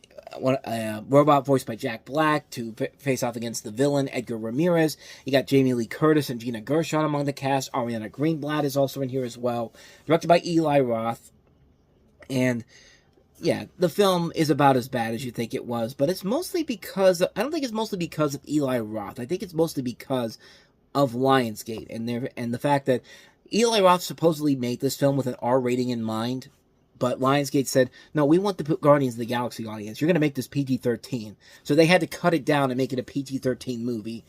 robot voiced by Jack Black to face off against the villain Edgar Ramirez. You got Jamie Lee Curtis and Gina Gershon among the cast. Ariana Greenblatt is also in here as well. Directed by Eli Roth. And yeah, the film is about as bad as you think it was, but it's mostly because I don't think it's mostly because of Eli Roth. I think it's mostly because of Lionsgate and the fact that Eli Roth supposedly made this film with an R rating in mind. But Lionsgate said, no, we want the Guardians of the Galaxy audience. You're going to make this PG-13. So they had to cut it down and make it a PG-13 movie.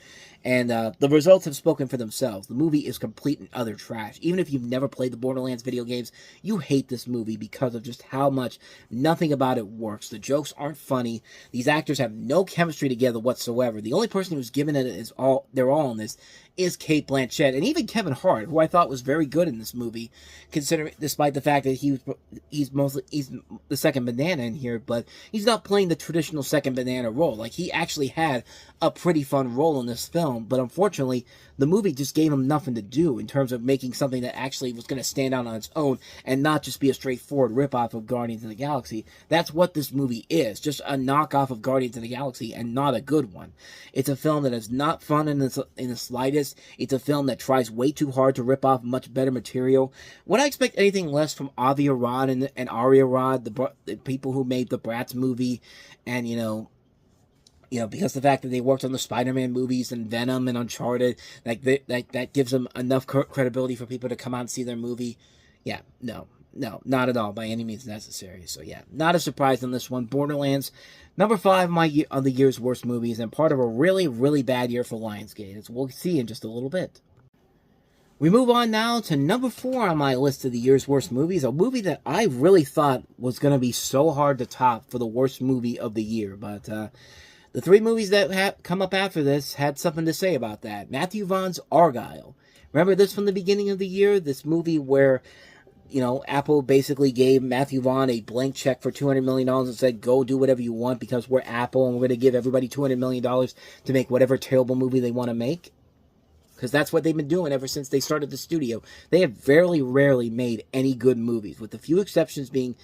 And the results have spoken for themselves. The movie is complete and utter trash. Even if you've never played the Borderlands video games, you hate this movie because of just how much nothing about it works. The jokes aren't funny. These actors have no chemistry together whatsoever. The only person who's given it their all in this is Cate Blanchett, and even Kevin Hart, who I thought was very good in this movie, despite the fact that he's the second banana in here, but he's not playing the traditional second banana role. Like, he actually had a pretty fun role in this film, but unfortunately, the movie just gave him nothing to do in terms of making something that actually was going to stand out on its own and not just be a straightforward ripoff of Guardians of the Galaxy. That's what this movie is, just a knockoff of Guardians of the Galaxy, and not a good one. It's a film that is not fun in the slightest. It's a film that tries way too hard to rip off much better material. Would I expect anything less from Avi Arad and Ari Arad, the people who made the Bratz movie, and because the fact that they worked on the Spider-Man movies and Venom and Uncharted, that gives them enough credibility for people to come out and see their movie. Yeah, no, not at all, by any means necessary. So yeah, not a surprise on this one. Borderlands, number 5 on the year's worst movies, and part of a really, really bad year for Lionsgate, as we'll see in just a little bit. We move on now to number 4 on my list of the year's worst movies, a movie that I really thought was going to be so hard to top for the worst movie of the year, but the 3 movies that come up after this had something to say about that. Matthew Vaughn's Argyle. Remember this from the beginning of the year? This movie where, Apple basically gave Matthew Vaughn a blank check for $200 million and said, go do whatever you want because we're Apple and we're going to give everybody $200 million to make whatever terrible movie they want to make. Because that's what they've been doing ever since they started the studio. They have very rarely made any good movies, with the few exceptions being,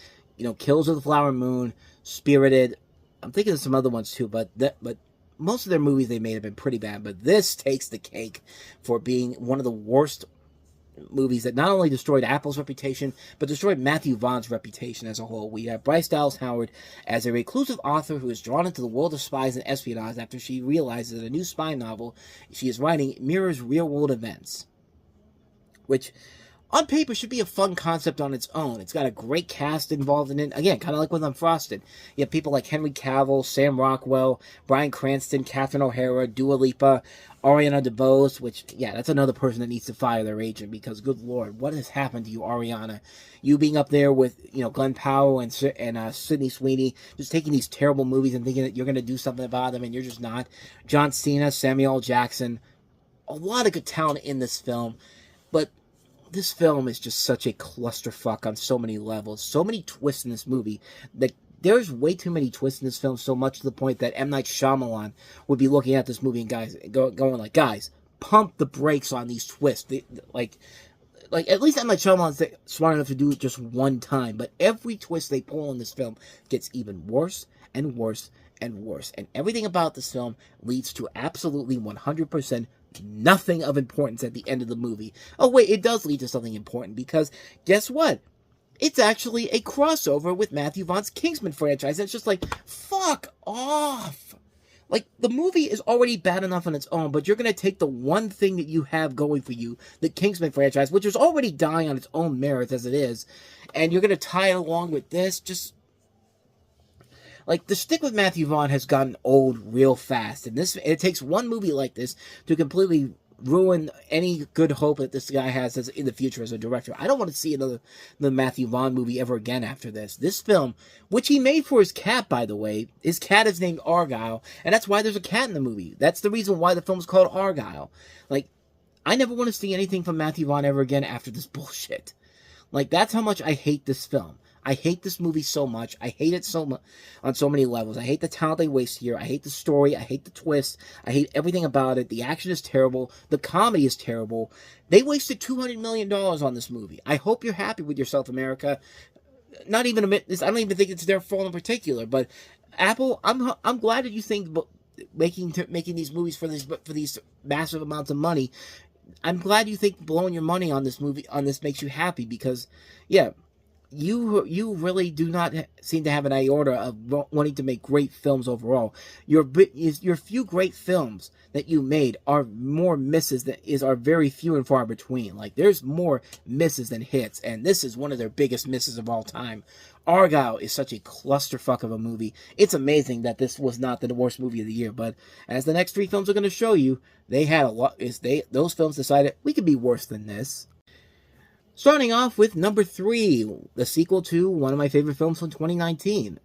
Kills of the Flower Moon, Spirited. I'm thinking of some other ones too, but most of their movies they made have been pretty bad. But this takes the cake for being one of the worst movies that not only destroyed Apple's reputation, but destroyed Matthew Vaughn's reputation as a whole. We have Bryce Dallas Howard as a reclusive author who is drawn into the world of spies and espionage after she realizes that a new spy novel she is writing mirrors real-world events. Which, on paper should be a fun concept on its own. It's got a great cast involved in it. Again, kind of like with Unfrosted. You have people like Henry Cavill, Sam Rockwell, Bryan Cranston, Catherine O'Hara, Dua Lipa, Ariana DeBose, which, yeah, that's another person that needs to fire their agent because, good Lord, what has happened to you, Ariana? You being up there with, Glenn Powell and Sydney Sweeney, just taking these terrible movies and thinking that you're going to do something about them, and you're just not. John Cena, Samuel L. Jackson, a lot of good talent in this film, but this film is just such a clusterfuck on so many levels. So many twists in this movie. There's way too many twists in this film, so much to the point that M. Night Shyamalan would be looking at this movie and going like, guys, pump the brakes on these twists. Like at least M. Night Shyamalan's smart enough to do it just one time, but every twist they pull in this film gets even worse and worse and worse. And everything about this film leads to absolutely 100% nothing of importance at the end of the movie. Oh wait, it does lead to something important, because guess what? It's actually a crossover with Matthew Vaughn's Kingsman franchise. And it's just like, fuck off. Like, the movie is already bad enough on its own, but you're going to take the one thing that you have going for you, the Kingsman franchise, which is already dying on its own merits as it is, and you're going to tie it along with this. Just, like, the stick with Matthew Vaughn has gotten old real fast, and it takes one movie like this to completely ruin any good hope that this guy has in the future as a director. I don't want to see the Matthew Vaughn movie ever again after this. This film, which he made for his cat, by the way, his cat is named Argyle, and that's why there's a cat in the movie. That's the reason why the film's called Argyle. Like, I never want to see anything from Matthew Vaughn ever again after this bullshit. Like, that's how much I hate this film. I hate this movie so much. I hate it so much on so many levels. I hate the talent they waste here. I hate the story. I hate the twist. I hate everything about it. The action is terrible. The comedy is terrible. They wasted $200 million on this movie. I hope you're happy with yourself, America. Not even I don't even think it's their fault in particular. But Apple, I'm glad that you think making these movies for these massive amounts of money. I'm glad you think blowing your money on this makes you happy, because, yeah, you really do not seem to have an iota of wanting to make great films overall. Your few great films that you made are more misses are very few and far between. Like, there's more misses than hits, and this is one of their biggest misses of all time. Argyle is such a clusterfuck of a movie. It's amazing that this was not the worst movie of the year, but as the next three films are going to show you, those films decided we could be worse than this. Starting off with number 3, the sequel to one of my favorite films from 2019.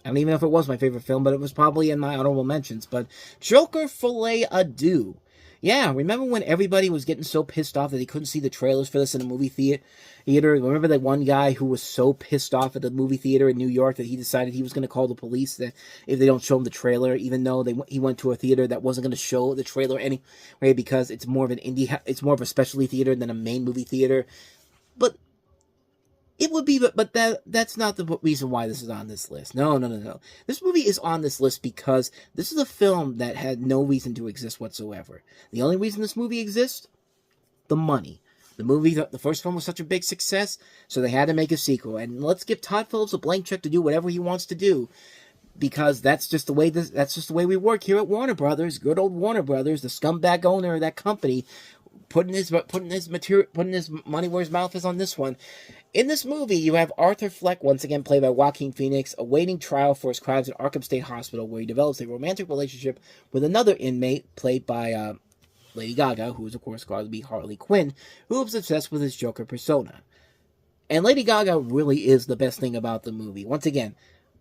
I don't even know if it was my favorite film, but it was probably in my honorable mentions. But Joker Filet Adieu. Yeah, remember when everybody was getting so pissed off that they couldn't see the trailers for this in a movie theater? Remember that one guy who was so pissed off at the movie theater in New York that he decided he was going to call the police if they don't show him the trailer, even though he went to a theater that wasn't going to show the trailer anyway, because it's more of it's more of a specialty theater than a main movie theater. But it would be, but that's not the reason why this is on this list. No. This movie is on this list because this is a film that had no reason to exist whatsoever. The only reason this movie exists? The money. The first film was such a big success, so they had to make a sequel. And let's give Todd Phillips a blank check to do whatever he wants to do, because that's just the way we work here at Warner Brothers. Good old Warner Brothers, the scumbag owner of that company, putting his money where his mouth is on this one. In this movie, you have Arthur Fleck, once again played by Joaquin Phoenix, awaiting trial for his crimes in Arkham State Hospital, where he develops a romantic relationship with another inmate played by Lady Gaga, who is, of course, called to be Harley Quinn, who is obsessed with his Joker persona. And Lady Gaga really is the best thing about the movie. Once again,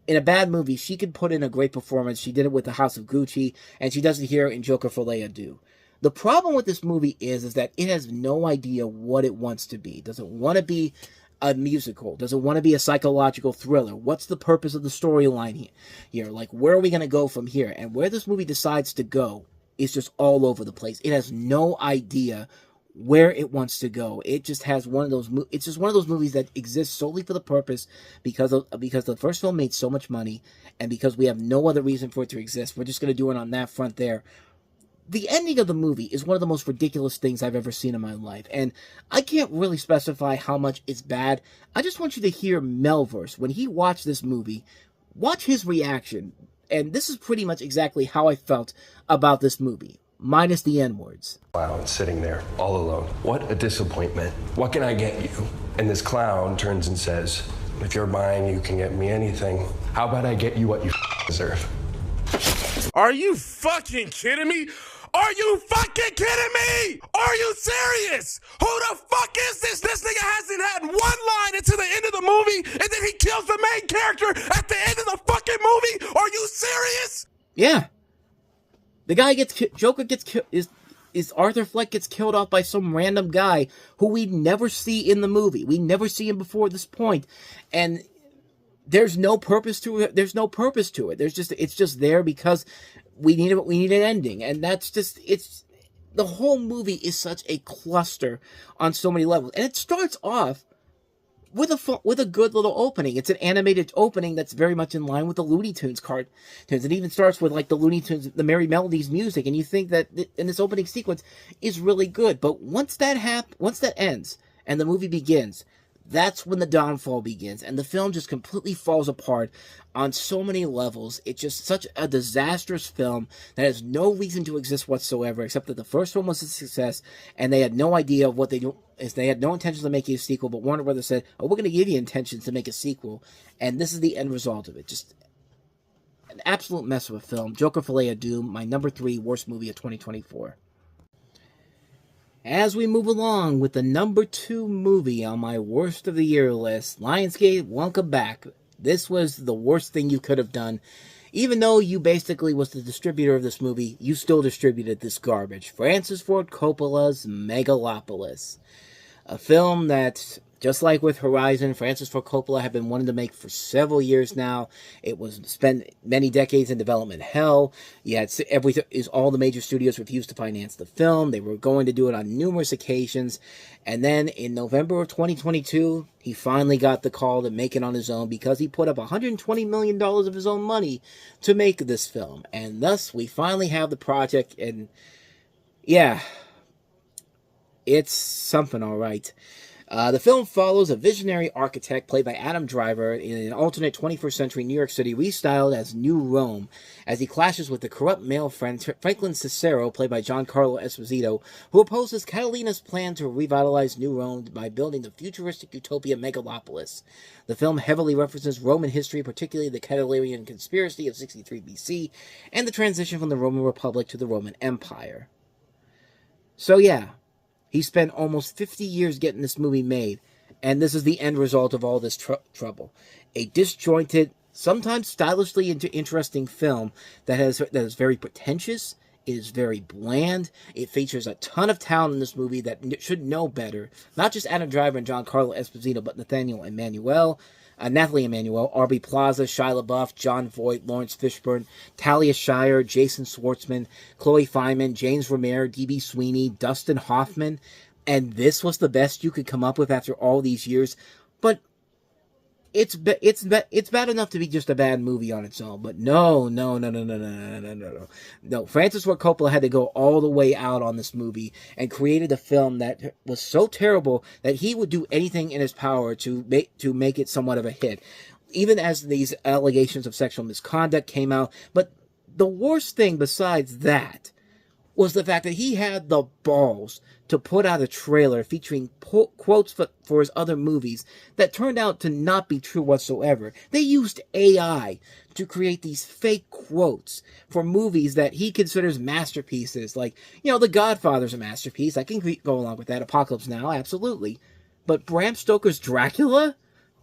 in a bad movie, she could put in a great performance. She did it with The House of Gucci, and she does it here in Joker Filet Adieu. The problem with this movie is that it has no idea what it wants to be. It doesn't want to be a musical. Doesn't want to be a psychological thriller. What's the purpose of the storyline here? Like, where are we going to go from here? And where this movie decides to go is just all over the place. It has no idea where it wants to go. It just has it's just one of those movies that exists solely for the purpose because the first film made so much money, and because we have no other reason for it to exist. We're just going to do it on that front there. The ending of the movie is one of the most ridiculous things I've ever seen in my life, and I can't really specify how much it's bad. I just want you to hear Melverse, when he watched this movie, watch his reaction, and this is pretty much exactly how I felt about this movie. minus the N-words. Clown sitting there all alone. What a disappointment. What can I get you? And this clown turns and says, if you're mine, you can get me anything. How about I get you what you deserve? Are you fucking kidding me? Are you fucking kidding me? Are you serious? Who the fuck is this? This nigga hasn't had one line until the end of the movie, and then he kills the main character at the end of the fucking movie? Are you serious? Yeah. The guy Joker gets killed, is Arthur Fleck gets killed off by some random guy who we never see in the movie. We never see him before this point. And there's no purpose to it. There's no purpose to it. It's just there because we need an ending. And the whole movie is such a cluster on so many levels. And it starts off with a good little opening. It's an animated opening that's very much in line with the Looney Tunes cartoons. It even starts with like the Looney Tunes, the Merry Melodies music, and you think that in this opening sequence is really good. But once that ends and the movie begins, that's when the downfall begins, and the film just completely falls apart on so many levels. It's just such a disastrous film that has no reason to exist whatsoever, except that the first one was a success, and they had no idea of what they do. They had no intentions of making a sequel, but Warner Brothers said, "Oh, we're going to give you intentions to make a sequel," and this is the end result of it. Just an absolute mess of a film. Joker Filet of Doom, my number 3 worst movie of 2024. As we move along with the number 2 movie on my worst of the year list, Lionsgate, welcome back. This was the worst thing you could have done. Even though you basically was the distributor of this movie, you still distributed this garbage. Francis Ford Coppola's Megalopolis. A film that, just like with Horizon, Francis Ford Coppola had been wanting to make for several years now. It was spent many decades in development hell. You had all the major studios refused to finance the film. They were going to do it on numerous occasions. And then in November of 2022, he finally got the call to make it on his own because he put up $120 million of his own money to make this film. And thus, we finally have the project. And yeah, it's something, all right. The film follows a visionary architect played by Adam Driver in an alternate 21st century New York City restyled as New Rome as he clashes with the corrupt male friend Franklin Cicero played by Giancarlo Esposito, who opposes Catalina's plan to revitalize New Rome by building the futuristic utopia Megalopolis. The film heavily references Roman history, particularly the Catiline conspiracy of 63 BC and the transition from the Roman Republic to the Roman Empire. So yeah, he spent almost 50 years getting this movie made, and this is the end result of all this trouble. A disjointed, sometimes stylishly interesting film that is very pretentious, it is very bland, it features a ton of talent in this movie that should know better. Not just Adam Driver and Giancarlo Esposito, but Nathalie Emmanuel, Aubrey Plaza, Shia LaBeouf, John Voight, Lawrence Fishburne, Talia Shire, Jason Schwartzman, Chloe Fineman, James Remare, D.B. Sweeney, Dustin Hoffman, and this was the best you could come up with after all these years. But it's bad enough to be just a bad movie on its own. But no. Francis Ford Coppola had to go all the way out on this movie and created a film that was so terrible that he would do anything in his power to make it somewhat of a hit, even as these allegations of sexual misconduct came out. But the worst thing besides that was the fact that he had the balls to put out a trailer featuring quotes for his other movies that turned out to not be true whatsoever. They used AI to create these fake quotes for movies that he considers masterpieces. Like, The Godfather's a masterpiece. I can go along with that. Apocalypse Now, absolutely. But Bram Stoker's Dracula?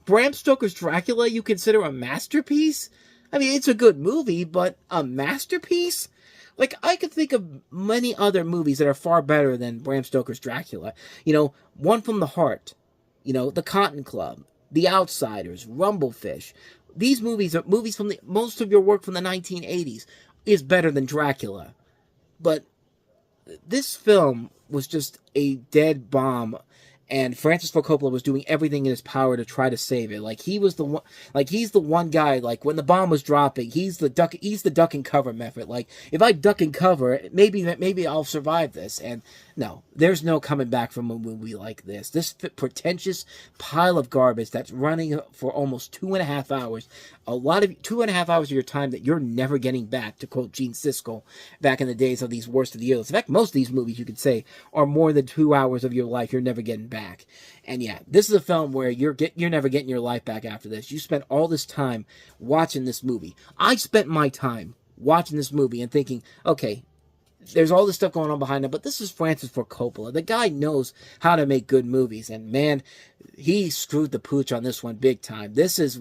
Bram Stoker's Dracula you consider a masterpiece? I mean, it's a good movie, but a masterpiece? Like, I could think of many other movies that are far better than Bram Stoker's Dracula. One from the Heart, The Cotton Club, The Outsiders, Rumblefish. These movies are movies from most of your work from the 1980s is better than Dracula. But this film was just a dead bomb. and Francis Ford Coppola was doing everything in his power to try to save it. Like he was the one, like he's the one guy. Like when the bomb was dropping, he's the duck and cover method. Like if I duck and cover, maybe I'll survive this. And no, there's no coming back from a movie like this. This pretentious pile of garbage that's running for almost 2.5 hours. A lot of 2.5 hours of your time that you're never getting back, to quote Gene Siskel back in the days of these worst of the years. In fact, most of these movies, you could say, are more than 2 hours of your life you're never getting back. And yeah, this is a film where you're never getting your life back after this. You spent all this time watching this movie. I spent my time watching this movie and thinking, okay, there's all this stuff going on behind it, but this is Francis Ford Coppola. The guy knows how to make good movies, and man, he screwed the pooch on this one big time. This is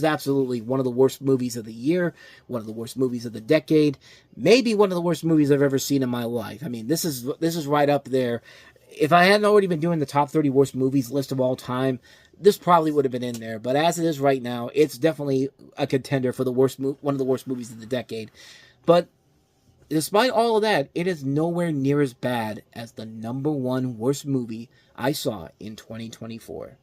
absolutely one of the worst movies of the year, one of the worst movies of the decade, maybe one of the worst movies I've ever seen in my life. I mean, this is right up there. If I hadn't already been doing the top 30 worst movies list of all time, this probably would have been in there. But as it is right now, it's definitely a contender for one of the worst movies of the decade. But despite all of that, it is nowhere near as bad as the #1 worst movie I saw in 2024.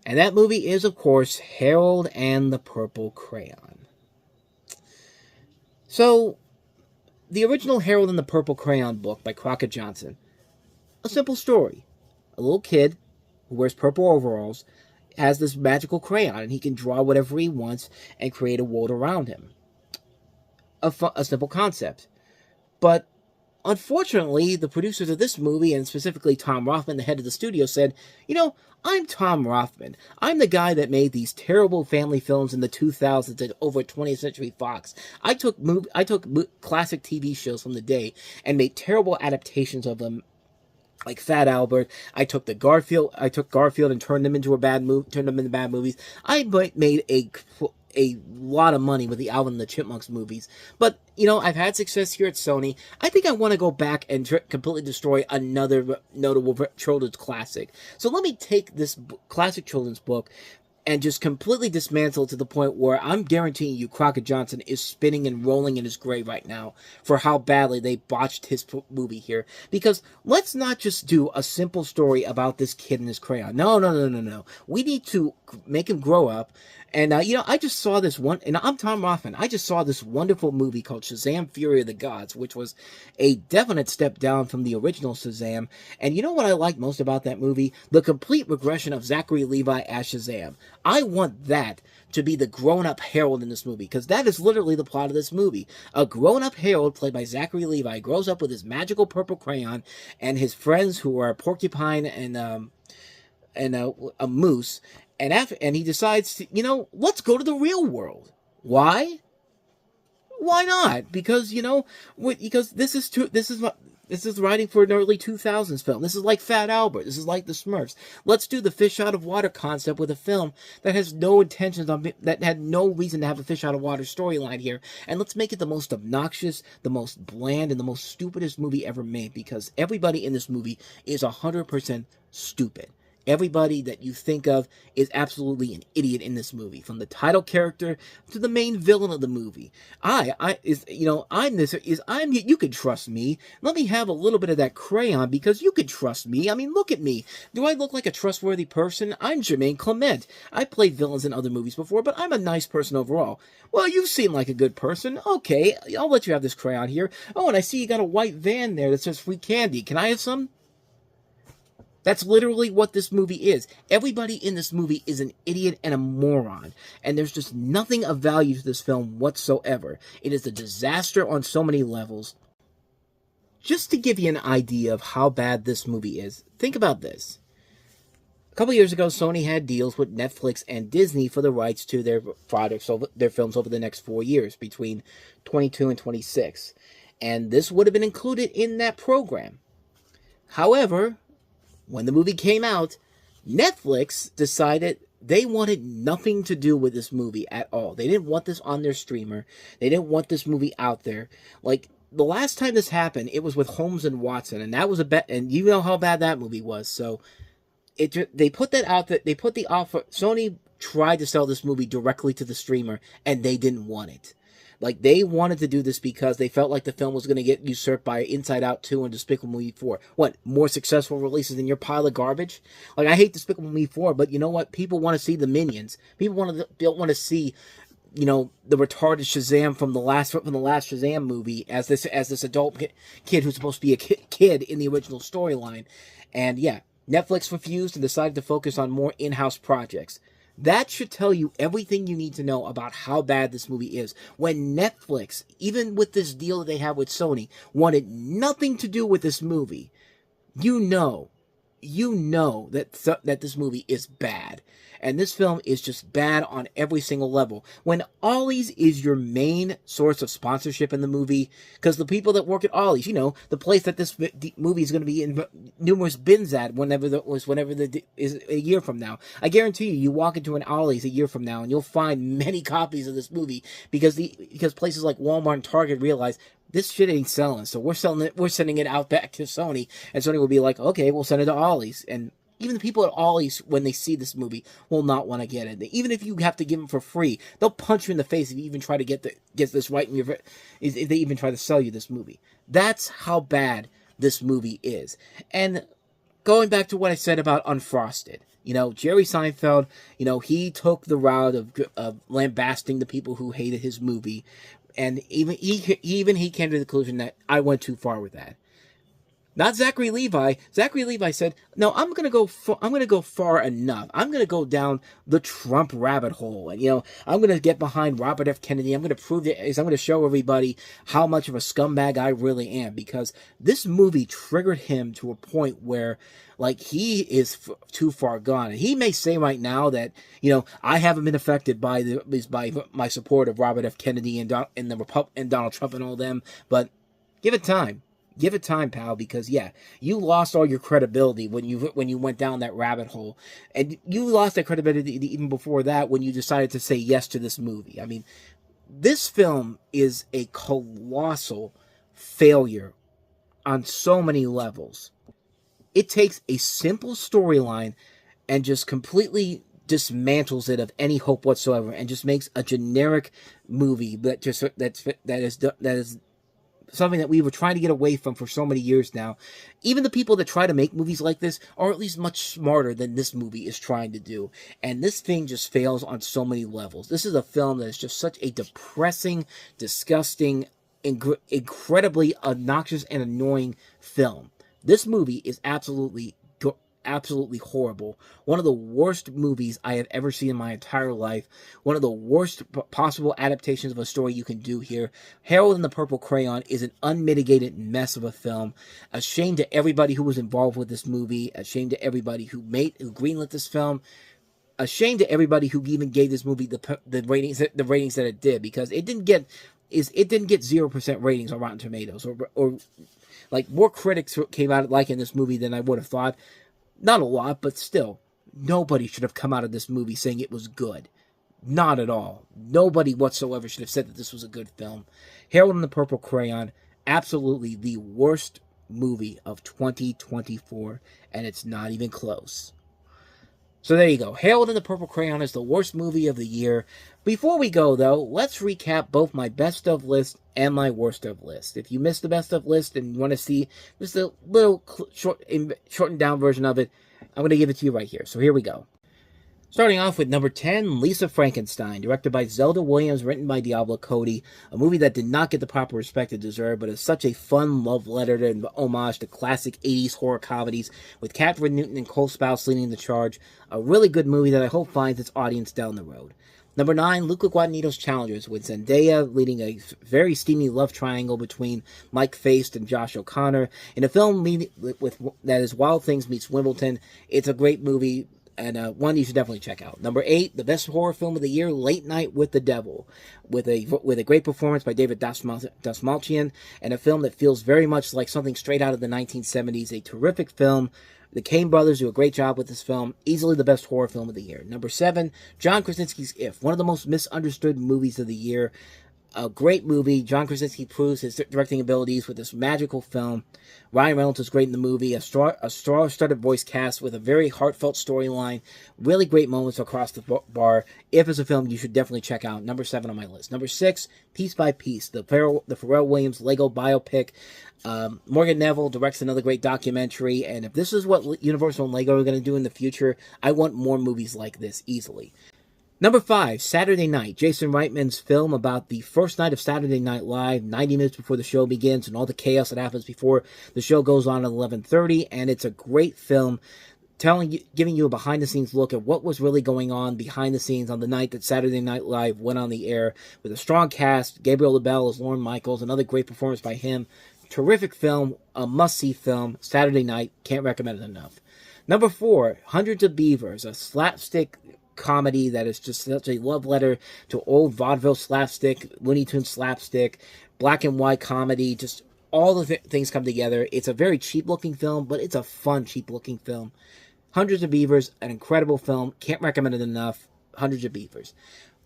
And that movie is, of course, Harold and the Purple Crayon. So, the original Harold and the Purple Crayon book by Crockett Johnson. A simple story. A little kid who wears purple overalls has this magical crayon, and he can draw whatever he wants and create a world around him. A simple concept. But unfortunately, the producers of this movie, and specifically Tom Rothman, the head of the studio, said, I'm Tom Rothman. I'm the guy that made these terrible family films in the 2000s and over 20th Century Fox. I took classic TV shows from the day and made terrible adaptations of them, like Fat Albert. I took Garfield and turned them into bad movies. I made a lot of money with the Alvin and the Chipmunks movies. But, I've had success here at Sony. I think I want to go back and completely destroy another notable children's classic. So let me take this classic children's book and just completely dismantle to the point where I'm guaranteeing you Crockett Johnson is spinning and rolling in his grave right now for how badly they botched his movie here. Because let's not just do a simple story about this kid and his crayon. No. We need to make him grow up. And, I just saw this one, and I'm Tom Rothman. I just saw this wonderful movie called Shazam! Fury of the Gods, which was a definite step down from the original Shazam. And you know what I like most about that movie? The complete regression of Zachary Levi as Shazam. I want that to be the grown-up Harold in this movie, because that is literally the plot of this movie. A grown-up Harold, played by Zachary Levi, grows up with his magical purple crayon and his friends, who are a porcupine and a moose. And he decides to, let's go to the real world. Why? Why not? Because because this is writing for an early 2000s film. This is like Fat Albert. This is like the Smurfs. Let's do the fish out of water concept with a film that has no intentions that had no reason to have a fish out of water storyline here. And let's make it the most obnoxious, the most bland, and the most stupidest movie ever made, because everybody in this movie is 100% stupid. Everybody that you think of is absolutely an idiot in this movie, from the title character to the main villain of the movie. You can trust me. Let me have a little bit of that crayon, because you can trust me. I mean, look at me. Do I look like a trustworthy person? I'm Jermaine Clement. I played villains in other movies before, but I'm a nice person overall. Well, you seem like a good person. Okay, I'll let you have this crayon here. Oh, and I see you got a white van there that says free candy. Can I have some? That's literally what this movie is. Everybody in this movie is an idiot and a moron. And there's just nothing of value to this film whatsoever. It is a disaster on so many levels. Just to give you an idea of how bad this movie is, think about this. A couple years ago, Sony had deals with Netflix and Disney for the rights to their films over the next 4 years, between 22 and 26. And this would have been included in that program. However, when the movie came out, Netflix decided they wanted nothing to do with this movie at all. They didn't want this on their streamer. They didn't want this movie out there. Like, the last time this happened, it was with Holmes and Watson, and that was and you know how bad that movie was. So they put that out. That they put the offer. Sony tried to sell this movie directly to the streamer, and they didn't want it. Like, they wanted to do this because they felt like the film was going to get usurped by Inside Out 2 and Despicable Me 4. What, more successful releases than your pile of garbage? Like, I hate Despicable Me 4, but you know what? People want to see the Minions. People don't want to see, you know, the retarded Shazam from the last Shazam movie as this adult kid who's supposed to be a kid in the original storyline. And yeah, Netflix refused and decided to focus on more in-house projects. That should tell you everything you need to know about how bad this movie is. When Netflix, even with this deal that they have with Sony, wanted nothing to do with this movie, you know that this movie is bad. And this film is just bad on every single level. When Ollie's is your main source of sponsorship in the movie, because the people that work at Ollie's, you know, the place that this movie is going to be in numerous bins at whenever is a year from now. I guarantee you walk into an Ollie's a year from now and you'll find many copies of this movie because places like Walmart and Target realize this shit ain't selling, so we're sending it out back to Sony, and Sony will be like, okay, we'll send it to Ollie's. And even the people at Ollie's, when they see this movie, will not want to get it. Even if you have to give them for free, they'll punch you in the face if you even try to get this right if they even try to sell you this movie. That's how bad this movie is. And going back to what I said about Unfrosted, you know, Jerry Seinfeld, you know, he took the route of lambasting the people who hated his movie, and even he came to the conclusion that I went too far with that. Not Zachary Levi. Zachary Levi said, "No, I'm gonna go far enough. I'm gonna go down the Trump rabbit hole, and you know, I'm gonna get behind Robert F. Kennedy. I'm gonna show everybody how much of a scumbag I really am, because this movie triggered him to a point where, like, he is too far gone. And he may say right now that, you know, I haven't been affected by my support of Robert F. Kennedy and Donald Trump and all them, but give it time." Give it time, pal, because yeah, you lost all your credibility when you went down that rabbit hole, and you lost that credibility even before that when you decided to say yes to this movie. I mean, this film is a colossal failure on so many levels. It takes a simple storyline and just completely dismantles it of any hope whatsoever, and just makes a generic movie that is something that we were trying to get away from for so many years now. Even the people that try to make movies like this are at least much smarter than this movie is trying to do. And this thing just fails on so many levels. This is a film that is just such a depressing, disgusting, incredibly obnoxious and annoying film. This movie is absolutely horrible. One of the worst movies I have ever seen in my entire life. One of the worst possible adaptations of a story you can do here. Harold and the Purple Crayon is an unmitigated mess of a film. A shame to everybody who was involved with this movie. A shame to everybody who greenlit this film. A shame to everybody who even gave this movie the ratings that it did, because it didn't get 0% ratings on Rotten Tomatoes, or like, more critics came out liking this movie than I would have thought. Not a lot, but still, nobody should have come out of this movie saying it was good. Not at all. Nobody whatsoever should have said that this was a good film. Harold and the Purple Crayon, absolutely the worst movie of 2024, and it's not even close. So there you go. Harold and the Purple Crayon is the worst movie of the year. Before we go, though, let's recap both my best of list and my worst of list. If you missed the best of list and you want to see just a little shortened down version of it, I'm going to give it to you right here. So here we go. Starting off with number 10, Lisa Frankenstein, directed by Zelda Williams, written by Diablo Cody, a movie that did not get the proper respect it deserved, but is such a fun love letter and homage to classic 80s horror comedies, with Catherine Newton and Cole Sprouse leading the charge. A really good movie that I hope finds its audience down the road. Number 9, Luca Guadagnino's Challengers, with Zendaya leading a very steamy love triangle between Mike Faist and Josh O'Connor. In a film that is Wild Things meets Wimbledon, it's a great movie, and one you should definitely check out. Number 8, the best horror film of the year, Late Night with the Devil, with a great performance by David Dastmalchian, and a film that feels very much like something straight out of the 1970s. A terrific film. The Caine brothers do a great job with this film. Easily the best horror film of the year. Number 7, John Krasinski's If, one of the most misunderstood movies of the year. A great movie. John Krasinski proves his directing abilities with this magical film. Ryan Reynolds was great in the movie. A star-studded voice cast with a very heartfelt storyline. Really great moments across the bar. If it's a film you should definitely check out. Number 7 on my list. Number 6, Piece by Piece, the Pharrell Williams Lego biopic. Morgan Neville directs another great documentary. And if this is what Universal and Lego are going to do in the future, I want more movies like this easily. Number 5, Saturday Night, Jason Reitman's film about the first night of Saturday Night Live, 90 minutes before the show begins, and all the chaos that happens before the show goes on at 11:30, and it's a great film giving you a behind-the-scenes look at what was really going on behind the scenes on the night that Saturday Night Live went on the air, with a strong cast. Gabriel LaBelle as Lorne Michaels, another great performance by him. Terrific film, a must-see film, Saturday night, can't recommend it enough. Number 4, Hundreds of Beavers, a slapstick comedy that is just such a love letter to old vaudeville slapstick, Looney Tunes slapstick, black and white comedy, just all the things come together. It's a very cheap-looking film, but it's a fun, cheap-looking film. Hundreds of Beavers, an incredible film, can't recommend it enough. Hundreds of Beavers.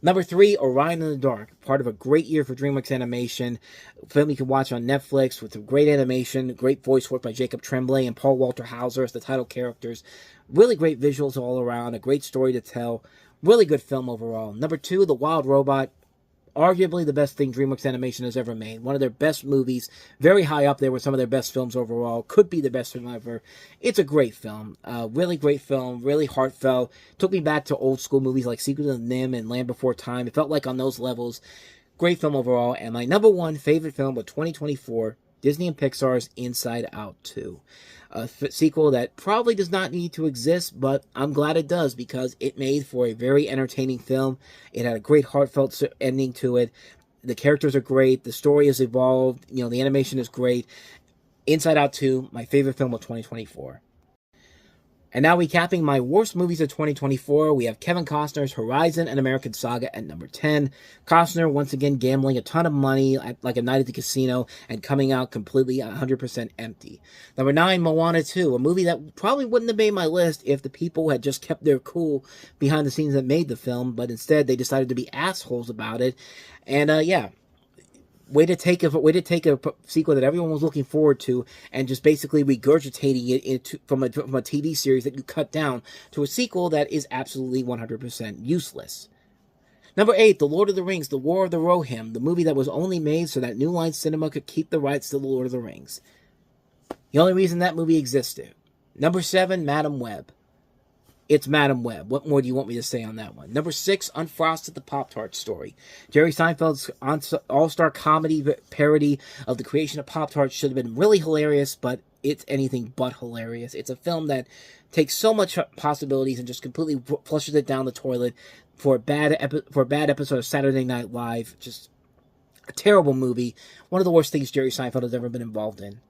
Number 3, Orion in the Dark, part of a great year for DreamWorks Animation. A film you can watch on Netflix with some great animation, great voice work by Jacob Tremblay and Paul Walter Hauser as the title characters. Really great visuals all around, a great story to tell. Really good film overall. Number 2, The Wild Robot, arguably the best thing DreamWorks Animation has ever made. One of their best movies, very high up there with some of their best films overall. Could be the best film ever. It's a great film. Really great film, really heartfelt. Took me back to old school movies like Secret of the NIMH and Land Before Time. It felt like on those levels. Great film overall. And my number 1 favorite film of 2024, Disney and Pixar's Inside Out 2. A sequel that probably does not need to exist, but I'm glad it does because it made for a very entertaining film. It had a great heartfelt ending to it. The characters are great. The story has evolved. The animation is great. Inside Out 2, my favorite film of 2024. And now recapping my worst movies of 2024, we have Kevin Costner's Horizon and American Saga at number 10. Costner, once again, gambling a ton of money like a night at the casino and coming out completely 100% empty. Number 9, Moana 2, a movie that probably wouldn't have made my list if the people had just kept their cool behind the scenes that made the film, but instead they decided to be assholes about it. And way to take a sequel that everyone was looking forward to and just basically regurgitating it from a TV series that you cut down to a sequel that is absolutely 100% useless. Number 8, The Lord of the Rings, The War of the Rohirrim, the movie that was only made so that New Line Cinema could keep the rights to The Lord of the Rings. The only reason that movie existed. Number 7, Madam Web. It's Madam Web. What more do you want me to say on that one? Number 6, Unfrosted, the Pop-Tart Story. Jerry Seinfeld's all-star comedy parody of the creation of Pop-Tarts should have been really hilarious, but it's anything but hilarious. It's a film that takes so much possibilities and just completely flushes it down the toilet for a bad episode of Saturday Night Live. Just a terrible movie. One of the worst things Jerry Seinfeld has ever been involved in.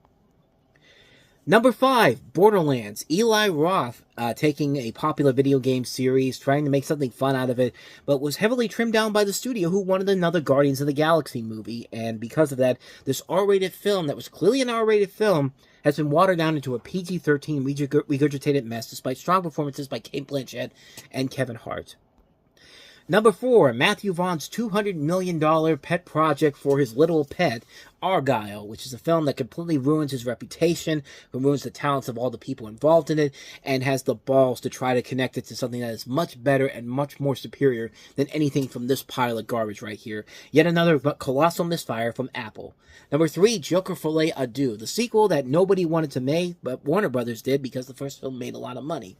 Number 5, Borderlands. Eli Roth taking a popular video game series, trying to make something fun out of it, but was heavily trimmed down by the studio who wanted another Guardians of the Galaxy movie, and because of that, this R-rated film that was clearly an R-rated film has been watered down into a PG-13 regurgitated mess, despite strong performances by Cate Blanchett and Kevin Hart. Number 4, Matthew Vaughn's $200 million pet project for his little pet, Argyle, which is a film that completely ruins his reputation, ruins the talents of all the people involved in it, and has the balls to try to connect it to something that is much better and much more superior than anything from this pile of garbage right here. Yet another colossal misfire from Apple. Number 3, Joker Folie à Deux, the sequel that nobody wanted to make, but Warner Brothers did because the first film made a lot of money.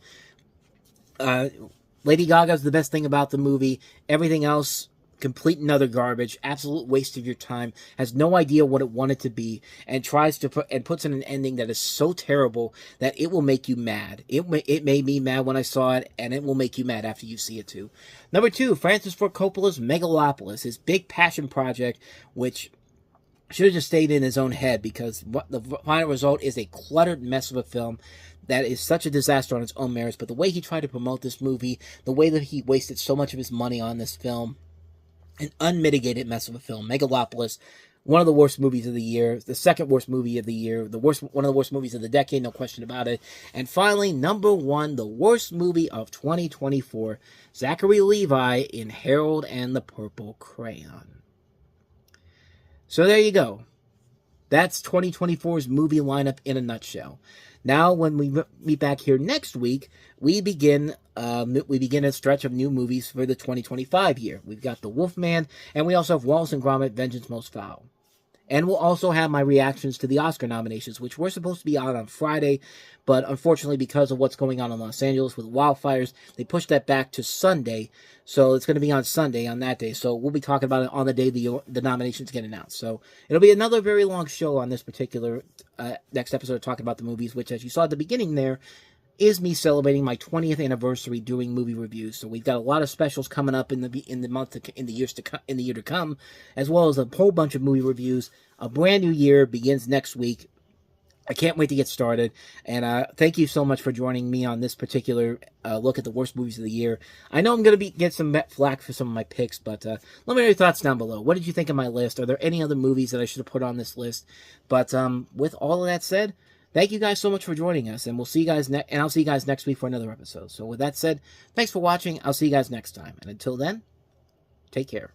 Lady Gaga's the best thing about the movie. Everything else, complete and utter garbage, absolute waste of your time, has no idea what it wanted to be, and puts in an ending that is so terrible that it will make you mad. It made me mad when I saw it, and it will make you mad after you see it too. Number 2, Francis Ford Coppola's Megalopolis, his big passion project, which should have just stayed in his own head, because the final result is a cluttered mess of a film that is such a disaster on its own merits. But the way he tried to promote this movie, the way that he wasted so much of his money on this film, an unmitigated mess of a film. Megalopolis, one of the worst movies of the year, the second worst movie of the year, one of the worst movies of the decade, no question about it. And finally, number 1, the worst movie of 2024, Zachary Levi in Harold and the Purple Crayon. So there you go. That's 2024's movie lineup in a nutshell. Now, when we meet back here next week, we begin a stretch of new movies for the 2025 year. We've got The Wolfman, and we also have Wallace and Gromit: Vengeance Most Foul. And we'll also have my reactions to the Oscar nominations, which were supposed to be out on Friday, but unfortunately, because of what's going on in Los Angeles with wildfires, they pushed that back to Sunday. So it's going to be on Sunday on that day. So we'll be talking about it on the day the nominations get announced. So it'll be another very long show on this particular next episode, talking about the movies, which, as you saw at the beginning there, is me celebrating my 20th anniversary doing movie reviews. So we've got a lot of specials coming up in the year to come, as well as a whole bunch of movie reviews. A brand new year begins next week. I can't wait to get started, and thank you so much for joining me on this particular look at the worst movies of the year. I know I'm going to get some flack for some of my picks, but let me know your thoughts down below. What did you think of my list? Are there any other movies that I should have put on this list? But with all of that said, thank you guys so much for joining us, and we'll see you guys and I'll see you guys next week for another episode. So with that said, thanks for watching. I'll see you guys next time, and until then, take care.